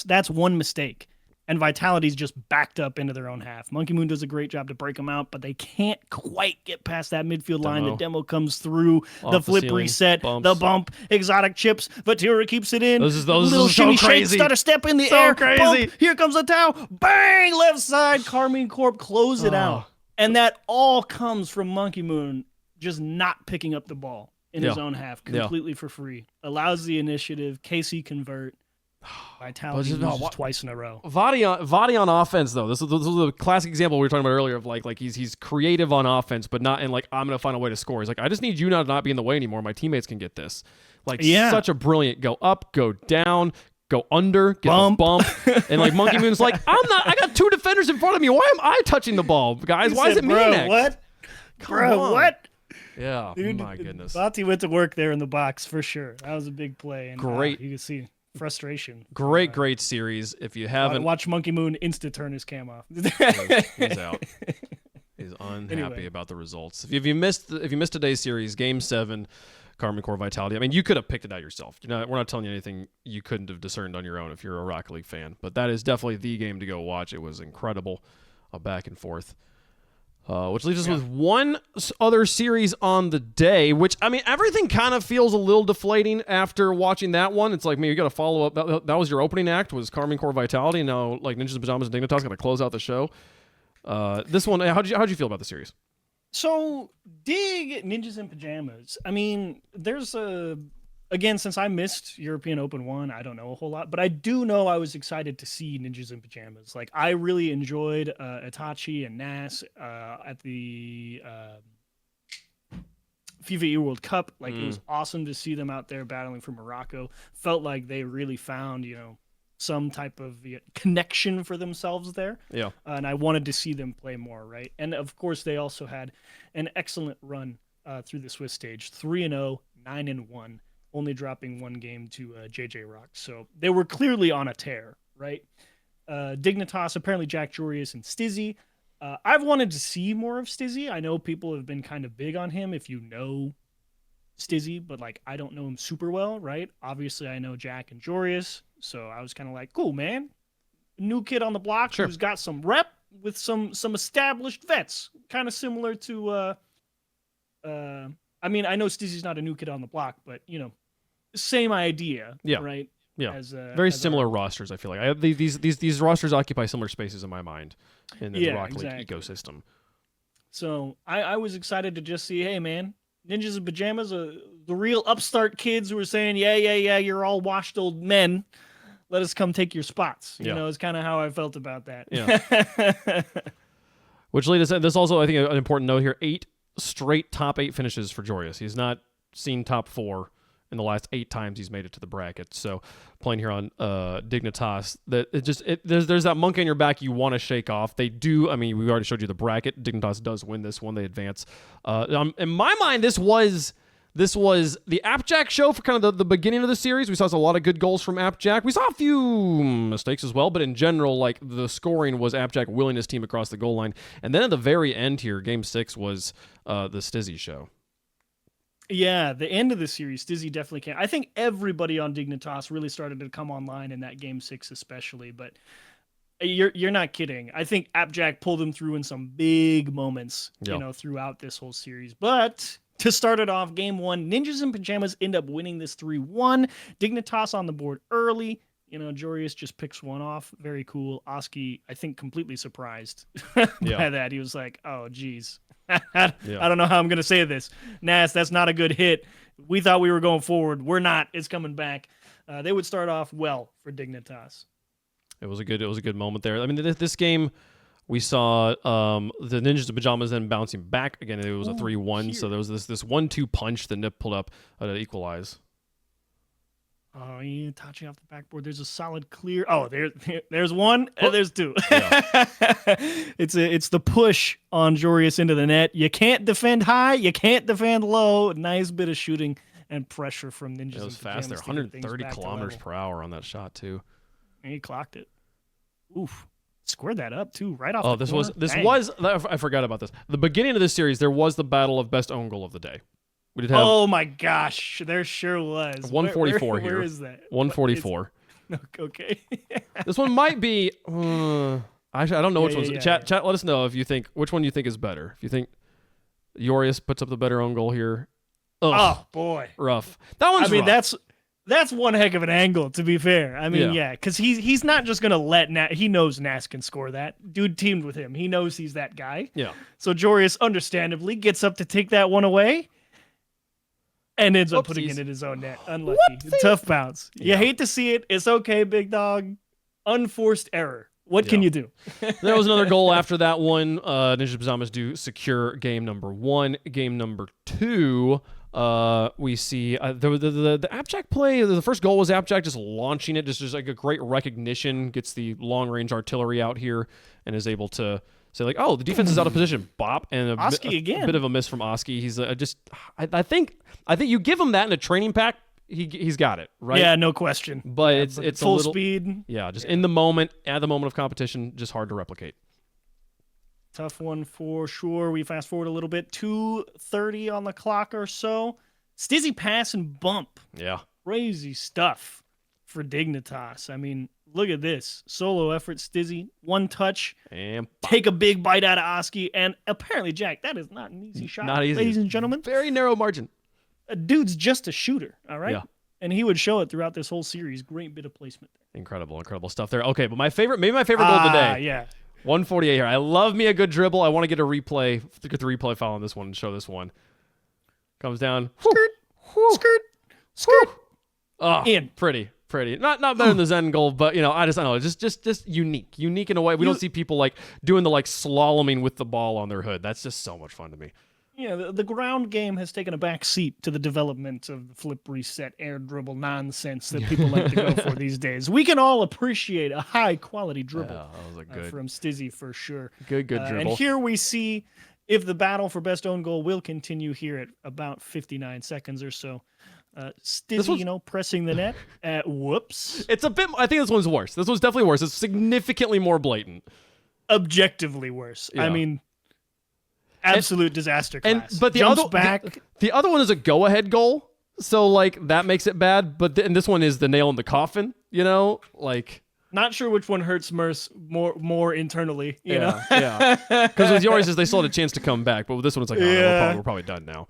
Speaker 2: That's one mistake. And Vitality's just backed up into their own half. Monkey Moon does a great job to break them out, but they can't quite get past that midfield line. The demo comes through, the flip reset, the bump, Exotic chips, Vatira keeps it in.
Speaker 1: Those
Speaker 2: little
Speaker 1: are
Speaker 2: shimmy
Speaker 1: so
Speaker 2: shake,
Speaker 1: crazy.
Speaker 2: stutter step in the
Speaker 1: So
Speaker 2: air.
Speaker 1: crazy.
Speaker 2: Bump, here comes the Tau. Bang! Left side. Karmine Corp close it out. And that all comes from Monkey Moon just not picking up the ball in his own half completely for free. Allows the initiative. KC convert. Vitality loses twice in a row.
Speaker 1: Vadi on offense, though. This is a classic example we were talking about earlier of like he's creative on offense, but not in like, I'm going to find a way to score. He's like, I just need you to not be in the way anymore. My teammates can get this. Like, such a brilliant go up, go down, go under, get a bump. And like Monkey Moon's like, I got 2 defenders in front of me. Why am I touching the ball? Guys, why is it me next?
Speaker 2: What? What?
Speaker 1: Yeah,
Speaker 2: Dude,
Speaker 1: my goodness.
Speaker 2: Vati went to work there in the box for sure. That was a big play. And,
Speaker 1: Great.
Speaker 2: You can see frustration.
Speaker 1: Great series. If you haven't...
Speaker 2: Watch Monkey Moon insta turn his cam off.
Speaker 1: He's out. He's unhappy about the results. If you missed today's series, Game 7, Karmine Corp Vitality. I mean, you could have picked it out yourself. We're not telling you anything you couldn't have discerned on your own if you're a Rocket League fan. But that is definitely the game to go watch. It was incredible, back and forth. Which leaves us with one other series on the day, which, I mean, everything kind of feels a little deflating after watching that one. It's like, man, you got to follow up. That was your opening act, was Karmine Corp Vitality, and now, like, Ninjas in Pajamas and Dignitas got to close out the show. This one, how'd you feel about the series?
Speaker 2: So, dig Ninjas in Pajamas. I mean, again, since I missed European Open 1, I don't know a whole lot, but I do know I was excited to see Ninjas in Pajamas. Like, I really enjoyed Itachi and Nas at the FIFA E World Cup. Like, it was awesome to see them out there battling for Morocco. Felt like they really found, some type of connection for themselves there.
Speaker 1: Yeah.
Speaker 2: And I wanted to see them play more, right? And, of course, they also had an excellent run through the Swiss stage. 3-0, 9-1. Only dropping 1 game to JJ Rock. So they were clearly on a tear, right? Dignitas, apparently Jack Jorius and Stizzy. I've wanted to see more of Stizzy. I know people have been kind of big on him if you know Stizzy, but like I don't know him super well, right? Obviously I know Jack and Jorius, so I was kind of like, cool, man. New kid on the block who's got some rep with some established vets. Kind of similar to I mean, I know Stizzy's not a new kid on the block, but same idea, right?
Speaker 1: Yeah, very similar rosters. I feel like these rosters occupy similar spaces in my mind in the Rocket League ecosystem.
Speaker 2: So I was excited to just see, hey man, Ninjas in Pajamas, the real upstart kids who were saying, yeah, you're all washed old men. let us come take your spots. You
Speaker 1: Yeah.
Speaker 2: know, is kind of how I felt about that.
Speaker 1: Yeah. Which leads us, this also, I think, an important note here, 8 straight top 8 finishes for Joreus. He's not seen top 4 in the last 8 times he's made it to the bracket. So playing here on Dignitas, there's that monkey on your back you want to shake off. They do. I mean, we already showed you the bracket. Dignitas does win this one. They advance. In my mind, this was the Appjack show for kind of the beginning of the series. We saw a lot of good goals from Appjack. We saw a few mistakes as well, but in general, like, the scoring was Appjack willing his team across the goal line. And then at the very end here, Game 6 was the Stizzy show.
Speaker 2: Yeah, the end of the series, Stizzy definitely can. I think everybody on Dignitas really started to come online in that Game 6 especially, but you're not kidding. I think Appjack pulled him through in some big moments, you know, throughout this whole series. But to start it off, Game 1, Ninjas in Pajamas end up winning this 3-1. Dignitas on the board early. You know, Joreus just picks one off. Very cool. Oski, I think, completely surprised by that. He was like, oh, geez. I don't know how I'm going to say this. Nas, that's not a good hit. We thought we were going forward. We're not. It's coming back. They would start off well for Dignitas.
Speaker 1: It was a good moment there. I mean, this game, we saw the Ninjas in Pajamas then bouncing back again. It was a 3-1. So there was this 1-2 punch that Nip pulled up to equalize.
Speaker 2: Oh, you touching off the backboard. There's a solid clear. Oh, there's one.
Speaker 1: Oh.
Speaker 2: And there's two.
Speaker 1: Yeah.
Speaker 2: It's the push on Joreus into the net. You can't defend high. You can't defend low. Nice bit of shooting and pressure from Ninjas.
Speaker 1: It was fast there. 130 kilometers per hour on that shot too.
Speaker 2: And he clocked it. Oof. Squared that up too, right off.
Speaker 1: Oh,
Speaker 2: the
Speaker 1: this
Speaker 2: corner.
Speaker 1: was. I forgot about this. The beginning of this series, there was the battle of best own goal of the day. We did have.
Speaker 2: Oh my gosh, there sure was.
Speaker 1: 144 here.
Speaker 2: Where is that?
Speaker 1: 144.
Speaker 2: Okay.
Speaker 1: This one might be. Actually, I don't know which one's. Chat. Let us know if you think which one you think is better. If you think Joreus puts up the better own goal here. Ugh,
Speaker 2: oh boy,
Speaker 1: rough. That one's.
Speaker 2: I mean,
Speaker 1: rough.
Speaker 2: that's one heck of an angle. To be fair, I mean, yeah, because he's not just gonna let he knows Nas can score that. Dude teamed with him. He knows he's that guy.
Speaker 1: Yeah.
Speaker 2: So Joreus, understandably, gets up to take that one away. And ends up putting it in his own net. Unlucky.
Speaker 1: Whoopsie.
Speaker 2: Tough bounce. You hate to see it. It's okay, big dog. Unforced error. What can you do?
Speaker 1: There was another goal after that one. Ninja Pajamas do secure game number 1. Game number 2, we see the Appjack play. The first goal was Appjack just launching it. Just like a great recognition. Gets the long-range artillery out here and is able to say, like, oh, the defense is out of position. Bop. And a bit of a miss from Oski. He's I think you give him that in a training pack, he's got it, right?
Speaker 2: Yeah, no question.
Speaker 1: But it's
Speaker 2: full
Speaker 1: a little
Speaker 2: speed.
Speaker 1: Yeah, just in the moment, at the moment of competition, just hard to replicate.
Speaker 2: Tough one for sure. We fast forward a little bit. 2:30 on the clock or so. Stizzy pass and bump.
Speaker 1: Yeah.
Speaker 2: Crazy stuff for Dignitas. I mean, look at this. Solo effort, Stizzy. One touch.
Speaker 1: And
Speaker 2: take a big bite out of Oski. And apparently, Jack, that is not an easy shot.
Speaker 1: Not easy.
Speaker 2: Ladies and gentlemen.
Speaker 1: Very narrow margin.
Speaker 2: A dude's just a shooter, all right?
Speaker 1: Yeah.
Speaker 2: And he would show it throughout this whole series. Great bit of placement there.
Speaker 1: Incredible stuff there. Okay, but maybe my favorite goal of the day.
Speaker 2: Yeah.
Speaker 1: 148 here. I love me a good dribble. I want to get the replay file on this one and show this one. Comes down.
Speaker 2: Skirt. Skirt. Skirt.
Speaker 1: Oh,
Speaker 2: in.
Speaker 1: Pretty. Not better than the Zen goal, but I don't know, just unique in a way. We don't see people like doing the like slaloming with the ball on their hood. That's just so much fun to me.
Speaker 2: Yeah, the ground game has taken a back seat to the development of the flip, reset, air dribble nonsense that people like to go for these days. We can all appreciate a high-quality dribble from Stizzy for sure.
Speaker 1: Good dribble.
Speaker 2: And here we see if the battle for best own goal will continue here at about 59 seconds or so. Stizzy, pressing the net. Whoops.
Speaker 1: It's a bit. I think this one's worse. This one's definitely worse. It's significantly more blatant.
Speaker 2: Objectively worse. Yeah. I mean, absolute disaster class.
Speaker 1: But the other one is a go-ahead goal, so like that makes it bad. But and this one is the nail in the coffin. Like.
Speaker 2: Not sure which one hurts more internally. You know.
Speaker 1: Yeah. Because with yours, they still had a chance to come back, but with this one, it's like, we're probably done now.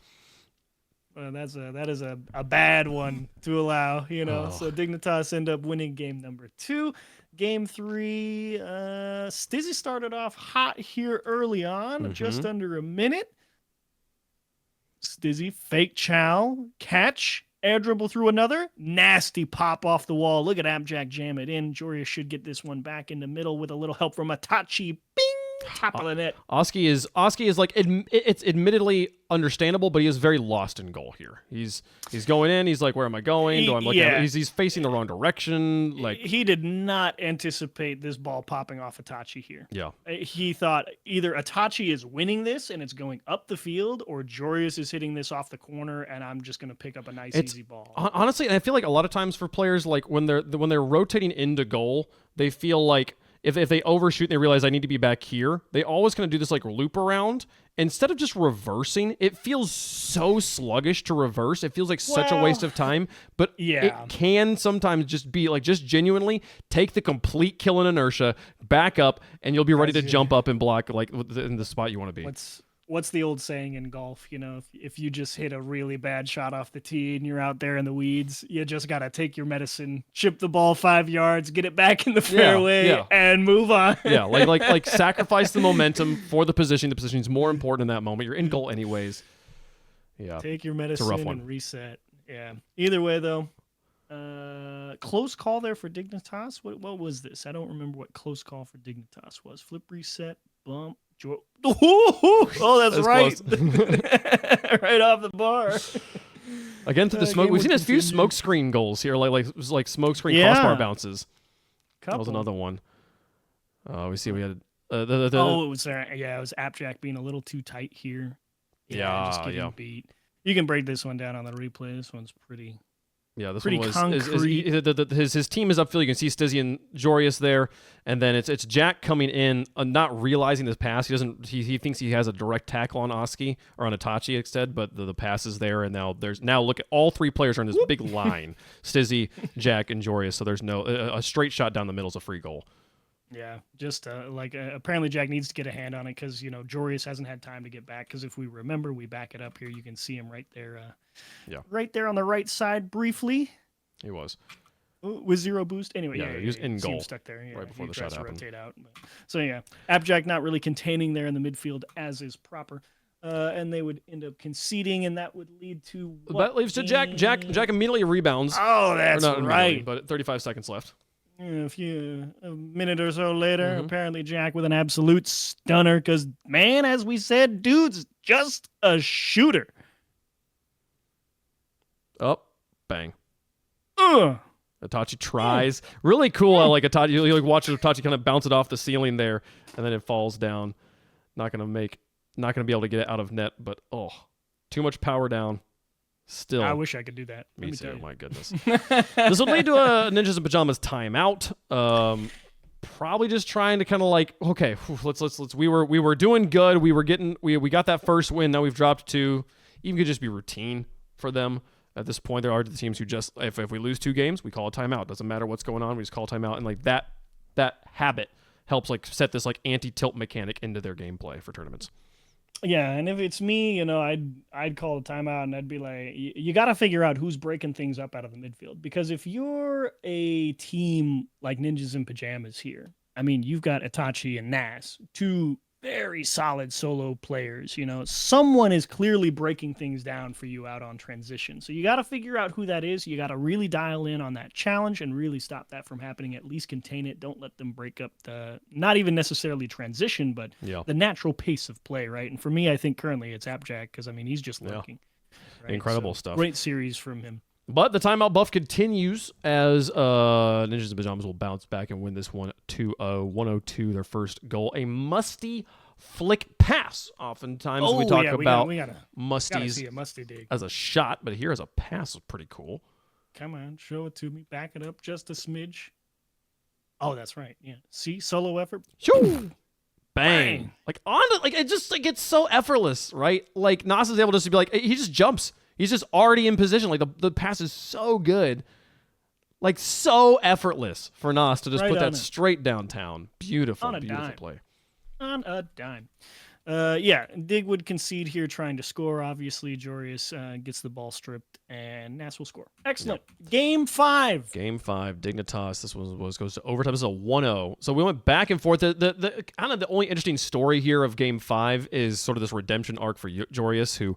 Speaker 2: Well, that is a bad one to allow, So Dignitas end up winning game number 2. Game 3, Stizzy started off hot here early on, just under a minute. Stizzy, fake chow, catch, Air dribble through another. Nasty pop off the wall. Look at Abjack jam it in. Joreus should get this one back in the middle with a little help from Itachi. Bing! Top of the net.
Speaker 1: Oski is like it's admittedly understandable, but he is very lost in goal here. He's going in. He's like, where am I going? Do I'm looking?
Speaker 2: Yeah.
Speaker 1: He's facing the wrong direction. Like
Speaker 2: he did not anticipate this ball popping off Itachi here.
Speaker 1: Yeah.
Speaker 2: He thought either Itachi is winning this and it's going up the field, or Joreus is hitting this off the corner and I'm just going to pick up a nice easy ball.
Speaker 1: Honestly, I feel like a lot of times for players, like when they're rotating into goal, they feel like if they overshoot and they realize I need to be back here, they always kind of do this like loop around. Instead of just reversing, it feels so sluggish to reverse. It feels like such a waste of time, but it can sometimes just be like, just genuinely take the complete kill in inertia, back up, and you'll be ready to jump up and block like in the spot you want to be.
Speaker 2: What's the old saying in golf? You know, if you just hit a really bad shot off the tee and you're out there in the weeds, you just got to take your medicine, chip the ball 5 yards, get it back in the fairway, and move on.
Speaker 1: Yeah, like sacrifice the momentum for the position. The position is more important in that moment. You're in goal anyways. Yeah.
Speaker 2: Take your medicine and reset. Yeah. Either way, though, close call there for Dignitas. What was this? I don't remember what close call for Dignitas was. Flip reset, bump. Oh, that's right. Right off the bar.
Speaker 1: Again, to the smoke. We've seen a few smoke screen goals here, like smoke screen crossbar bounces. That was another one. We see we had
Speaker 2: it was it was Apjack being a little too tight here. Just getting beat. You can break this one down on the replay. This one's pretty.
Speaker 1: Yeah, this
Speaker 2: pretty
Speaker 1: one was
Speaker 2: concrete.
Speaker 1: His team is upfield. You can see Stizzy and Joreus there, and then it's Jack coming in, not realizing this pass. He thinks he has a direct tackle on Oski or on Itachi instead, but the pass is there, and now look at all three players are in this big line: Stizzy, Jack, and Joreus. So there's a straight shot down the middle is a free goal.
Speaker 2: Yeah, just apparently Jack needs to get a hand on it because Joreus hasn't had time to get back. Because if we remember, we back it up here. You can see him right there. Right there on the right side briefly.
Speaker 1: He was
Speaker 2: with zero boost. Anyway,
Speaker 1: he was in goal
Speaker 2: stuck there
Speaker 1: right before the shot happened.
Speaker 2: Rotate out. So Apjack not really containing there in the midfield as is proper. And they would end up conceding, and that would lead to
Speaker 1: that leads to Jack. Jack immediately rebounds.
Speaker 2: Oh, that's right.
Speaker 1: But 35 seconds left.
Speaker 2: A minute or so later, apparently Jack with an absolute stunner because, man, as we said, dude's just a shooter.
Speaker 1: Oh, bang. Itachi tries. Really cool. I like Itachi. You watch Itachi kind of bounce it off the ceiling there, and then it falls down. Not going to be able to get it out of net, but too much power down. Still,
Speaker 2: I wish I could do that.
Speaker 1: Me too. My goodness. This will lead to a Ninjas in Pajamas timeout. Probably just trying to kind of let's. We were doing good. We got that first win. Now we've dropped 2. Even could just be routine for them at this point. There are the teams who just if we lose 2 games, we call a timeout. Doesn't matter what's going on. We just call a timeout, and that habit helps set this anti-tilt mechanic into their gameplay for tournaments.
Speaker 2: Yeah, and if it's me, I'd call a timeout and I'd be like, you got to figure out who's breaking things up out of the midfield. Because if you're a team like Ninjas in Pajamas here, I mean, you've got Itachi and Nas, 2 very solid solo players. Someone is clearly breaking things down for you out on transition. So you got to figure out who that is. You got to really dial in on that challenge and really stop that from happening. At least contain it. Don't let them break up not even necessarily transition, but the natural pace of play, right? And for me, I think currently it's Apjack because, he's just lurking. Right?
Speaker 1: Incredible stuff.
Speaker 2: Great series from him.
Speaker 1: But the timeout buff continues as Ninjas in Pajamas will bounce back and win this one 2-0, 102, their first goal. A musty flick pass. Oftentimes we talk about musties as a shot, but here as a pass is pretty cool.
Speaker 2: Come on, show it to me. Back it up just a smidge. Oh, that's right. Yeah. See, solo effort.
Speaker 1: Shoo! Bang. It's so effortless, right? Nas is able to just be he just jumps. He's just already in position. The pass is so good. So effortless for Nas to just put that straight downtown. Beautiful play.
Speaker 2: On a dime. Dig would concede here trying to score. Obviously, Joreus gets the ball stripped, and Nas will score. Excellent. Yep. Game 5.
Speaker 1: Dignitas. This one goes to overtime. This is a 1-0. So we went back and forth. The kind of the only interesting story here of Game 5 is sort of this redemption arc for Joreus, who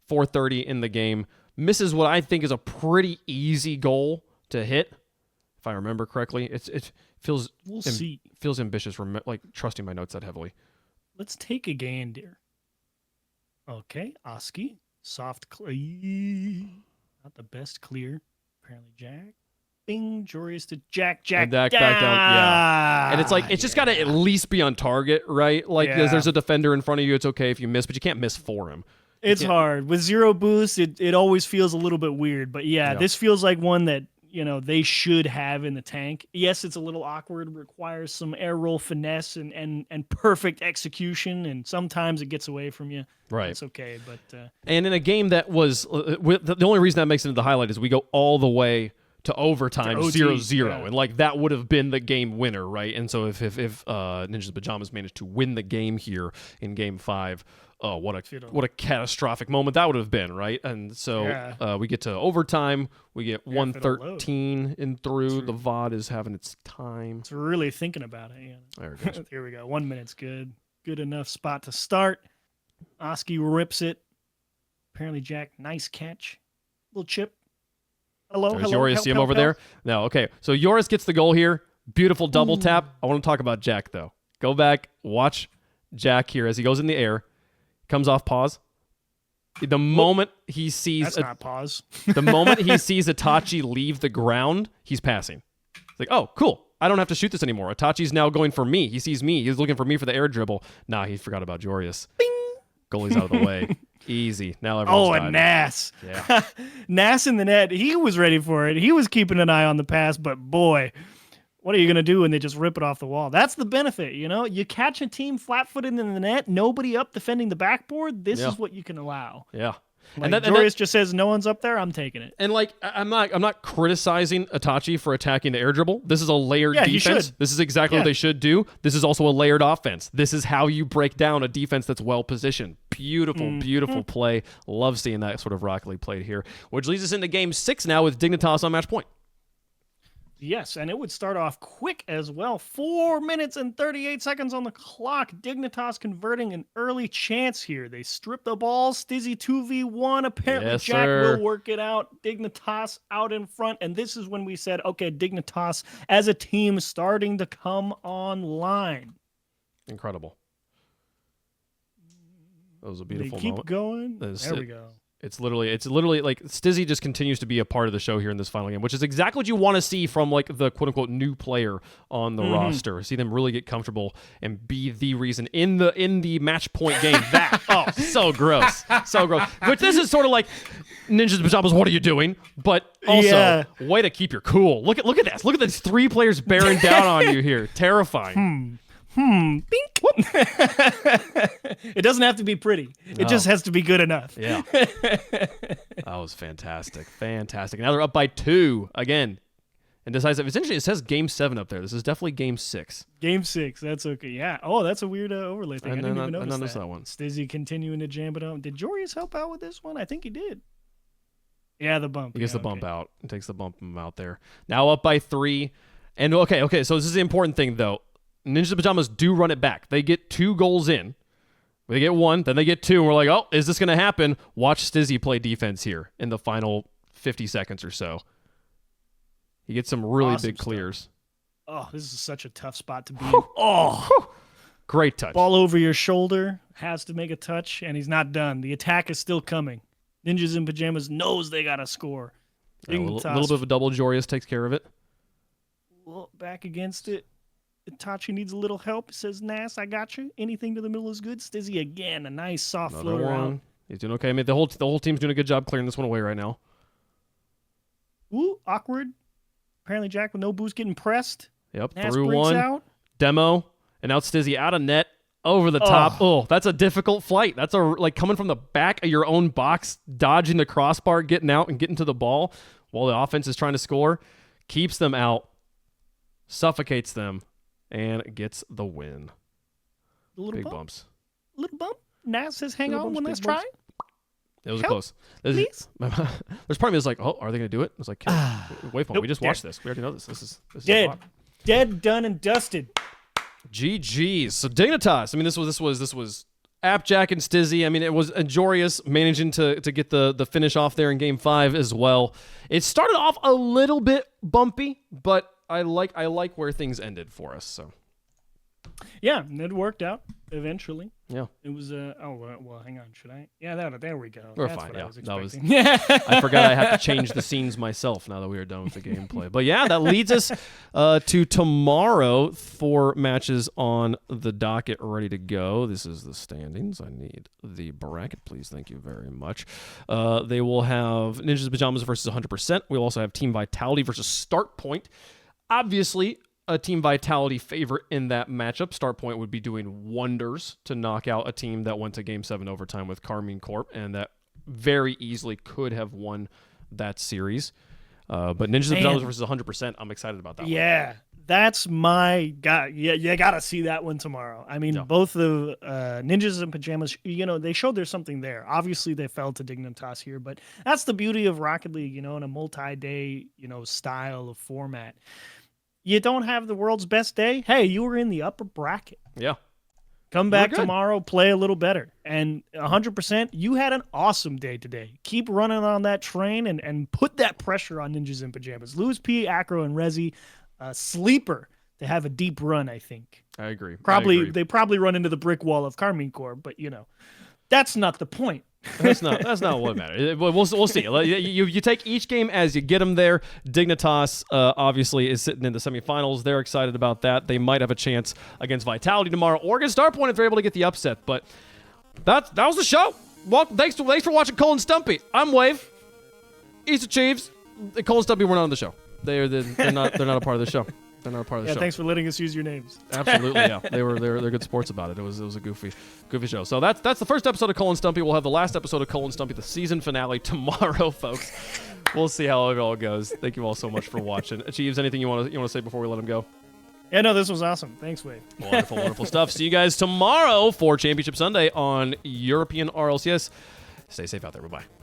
Speaker 1: 4:30 in the game misses what I think is a pretty easy goal to hit, if I remember correctly. It feels feels ambitious, like trusting my notes that heavily.
Speaker 2: Let's take a gander. Okay, Oski, soft clear, not the best clear. Apparently, Jack. Bing, Jorius to Jack
Speaker 1: And back down, yeah. And it's like, it's just got to at least be on target, right? Like, there's a defender in front of you, it's okay if you miss, but you can't miss for him.
Speaker 2: It's hard. With 0 boost, it always feels a little bit weird. But yeah, this feels like one that, they should have in the tank. Yes, it's a little awkward, requires some air roll finesse and perfect execution, and sometimes it gets away from you.
Speaker 1: Right.
Speaker 2: It's okay, but...
Speaker 1: and in a game that was... the only reason that makes it into the highlight is we go all the way to overtime, 0-0, and like that would have been the game winner, right? And so if Ninjas Pajamas managed to win the game here in Game 5, oh, what a catastrophic moment that would have been, right? And so we get to overtime, we get 113 in through. The VOD is having its time.
Speaker 2: It's really thinking about it. Yeah.
Speaker 1: There it goes.
Speaker 2: Here we go. 1 minute's good. Good enough spot to start. Oski rips it. Apparently, Jack, nice catch. Little chip. Hello.
Speaker 1: Joris, see him over there? No, okay. So Joris gets the goal here. Beautiful double tap. I want to talk about Jack, though. Go back, watch Jack here as he goes in the air. Comes off pause. The moment he sees...
Speaker 2: That's not pause.
Speaker 1: The moment he sees Itachi leave the ground, he's passing. It's like, oh, cool. I don't have to shoot this anymore. Itachi's now going for me. He sees me. He's looking for me for the air dribble. Nah, he forgot about Joris. Bing! Goalie's out of the way. Easy. Now everyone's
Speaker 2: and
Speaker 1: diving.
Speaker 2: Nas.
Speaker 1: Yeah.
Speaker 2: Nas in the net. He was ready for it. He was keeping an eye on the pass, but boy, what are you going to do when they just rip it off the wall? That's the benefit, You catch a team flat-footed in the net, nobody up defending the backboard, this is what you can allow.
Speaker 1: Yeah.
Speaker 2: Like, and Jorius just says, no one's up there, I'm taking it.
Speaker 1: And like, I'm not criticizing Itachi for attacking the air dribble. This is a layered defense. This is exactly what they should do. This is also a layered offense. This is how you break down a defense that's well positioned. Beautiful, beautiful play. Love seeing that sort of Rocket League played here. Which leads us into Game 6 now with Dignitas on match point.
Speaker 2: Yes, and it would start off quick as well. 4 minutes and 38 seconds on the clock. Dignitas converting an early chance here. They strip the ball. Stizzy 2v1. Apparently Jack will work it out. Dignitas out in front. And this is when we said, okay, Dignitas as a team starting to come online.
Speaker 1: Incredible. That was a beautiful
Speaker 2: moment.
Speaker 1: Keep
Speaker 2: going. There we go.
Speaker 1: It's literally like Stizzy just continues to be a part of the show here in this final game, which is exactly what you want to see from like the quote unquote new player on the roster. See them really get comfortable and be the reason in the match point game. So gross. So gross. Which this is sort of like Ninjas Pajamas, what are you doing? But also way to keep your cool. Look at this. Look at these 3 players bearing down on you here. Terrifying.
Speaker 2: Bink. It doesn't have to be pretty. It just has to be good enough.
Speaker 1: Yeah. That was fantastic. Fantastic. Now they're up by 2 again. And decisive. It's interesting. It says Game 7 up there. This is definitely Game 6.
Speaker 2: Game 6. That's okay. Yeah. Oh, that's a weird overlay thing. I didn't even notice
Speaker 1: that one.
Speaker 2: Stizzy continuing to jam it out. Did Jorius help out with this one? I think he did. Yeah, the bump.
Speaker 1: He gets the bump out. He takes the bump out there. Now up by 3. And okay. So this is the important thing, though. Ninja Pajamas do run it back. They get 2 goals in. They get 1, then they get 2, and we're like, oh, is this going to happen? Watch Stizzy play defense here in the final 50 seconds or so. He gets some really big clears.
Speaker 2: Oh, this is such a tough spot to be in.
Speaker 1: Great touch.
Speaker 2: Ball over your shoulder, has to make a touch, and he's not done. The attack is still coming. Ninjas in Pajamas knows they got to score.
Speaker 1: A little bit of a double. Jorius takes care of it.
Speaker 2: Back against it. Itachi needs a little help. He says, Nas, I got you. Anything to the middle is good. Stizzy again, a nice soft floater out.
Speaker 1: He's doing okay. I mean, the whole team's doing a good job clearing this one away right now.
Speaker 2: Ooh, awkward. Apparently Jack with no boost getting pressed.
Speaker 1: Yep,
Speaker 2: Nas
Speaker 1: through one.
Speaker 2: Out.
Speaker 1: Demo, and now Stizzy out of net, over the top. Oh, that's a difficult flight. That's like coming from the back of your own box, dodging the crossbar, getting out and getting to the ball while the offense is trying to score. Keeps them out, suffocates them, and gets the win. Big bumps.
Speaker 2: Little bump. Nas says, hang on one last try.
Speaker 1: It was close. There's part of me that's like, oh, are they going to do it? I was like, WavePunk, nope, we just watched this. We already know this. This is
Speaker 2: dead. Dead, done, and dusted.
Speaker 1: GG's. So Dignitas. I mean, this was Appjack and Stizzy, I mean, it was Ajorius managing to get the finish off there in Game 5 as well. It started off a little bit bumpy, but I like where things ended for us. So
Speaker 2: yeah, it worked out eventually.
Speaker 1: Yeah.
Speaker 2: It was well, hang on, should I? Yeah, there we go.
Speaker 1: We're
Speaker 2: That's
Speaker 1: fine.
Speaker 2: what
Speaker 1: Yeah,
Speaker 2: I was
Speaker 1: that was.
Speaker 2: expecting.
Speaker 1: I forgot I have to change the scenes myself now that we are done with the gameplay. But yeah, that leads us to tomorrow. 4 matches on the docket ready to go. This is the standings. I need the bracket, please. Thank you very much. They will have Ninjas Pajamas versus 100%. We'll also have Team Vitality versus Start Point. Obviously, a Team Vitality favorite in that matchup. Start Point would be doing wonders to knock out a team that went to Game 7 overtime with Carmine Corp, and that very easily could have won that series. But Ninjas Pajamas versus 100%, I'm excited about that one.
Speaker 2: Yeah, that's my guy. Yeah, you got to see that one tomorrow. I mean, both the Ninjas and Pajamas, they showed there's something there. Obviously, they fell to Dignitas here, but that's the beauty of Rocket League, in a multi-day, style of format. You don't have the world's best day? Hey, you were in the upper bracket.
Speaker 1: Yeah.
Speaker 2: Come back tomorrow, play a little better. And 100%, you had an awesome day today. Keep running on that train and put that pressure on Ninjas in Pajamas. Lewis P, Acro, and Rezi, sleeper to have a deep run, I think.
Speaker 1: I agree.
Speaker 2: They probably run into the brick wall of Carmine Corp, but, that's not the point.
Speaker 1: That's not what matters. We'll see. You take each game as you get them there. Dignitas obviously is sitting in the semifinals. They're excited about that. They might have a chance against Vitality tomorrow or against Starpoint if they're able to get the upset. But that was the show. Well, thanks for watching COLE&STUMPY. I'm Wave. Easter Chiefs. COLE&STUMPY were not on the show. They're not a part of the show. They're not a part of the show.
Speaker 2: Thanks for letting us use your names.
Speaker 1: Absolutely, yeah. They're good sports about it. It was a goofy show. So that's the first episode of COLE&STUMPY. We'll have the last episode of COLE&STUMPY, the season finale, tomorrow, folks. We'll see how it all goes. Thank you all so much for watching. Achieves, anything you want to say before we let him go?
Speaker 2: Yeah, no, this was awesome. Thanks, Wade.
Speaker 1: Wonderful stuff. See you guys tomorrow for Championship Sunday on European RLCS. Stay safe out there. Bye-bye.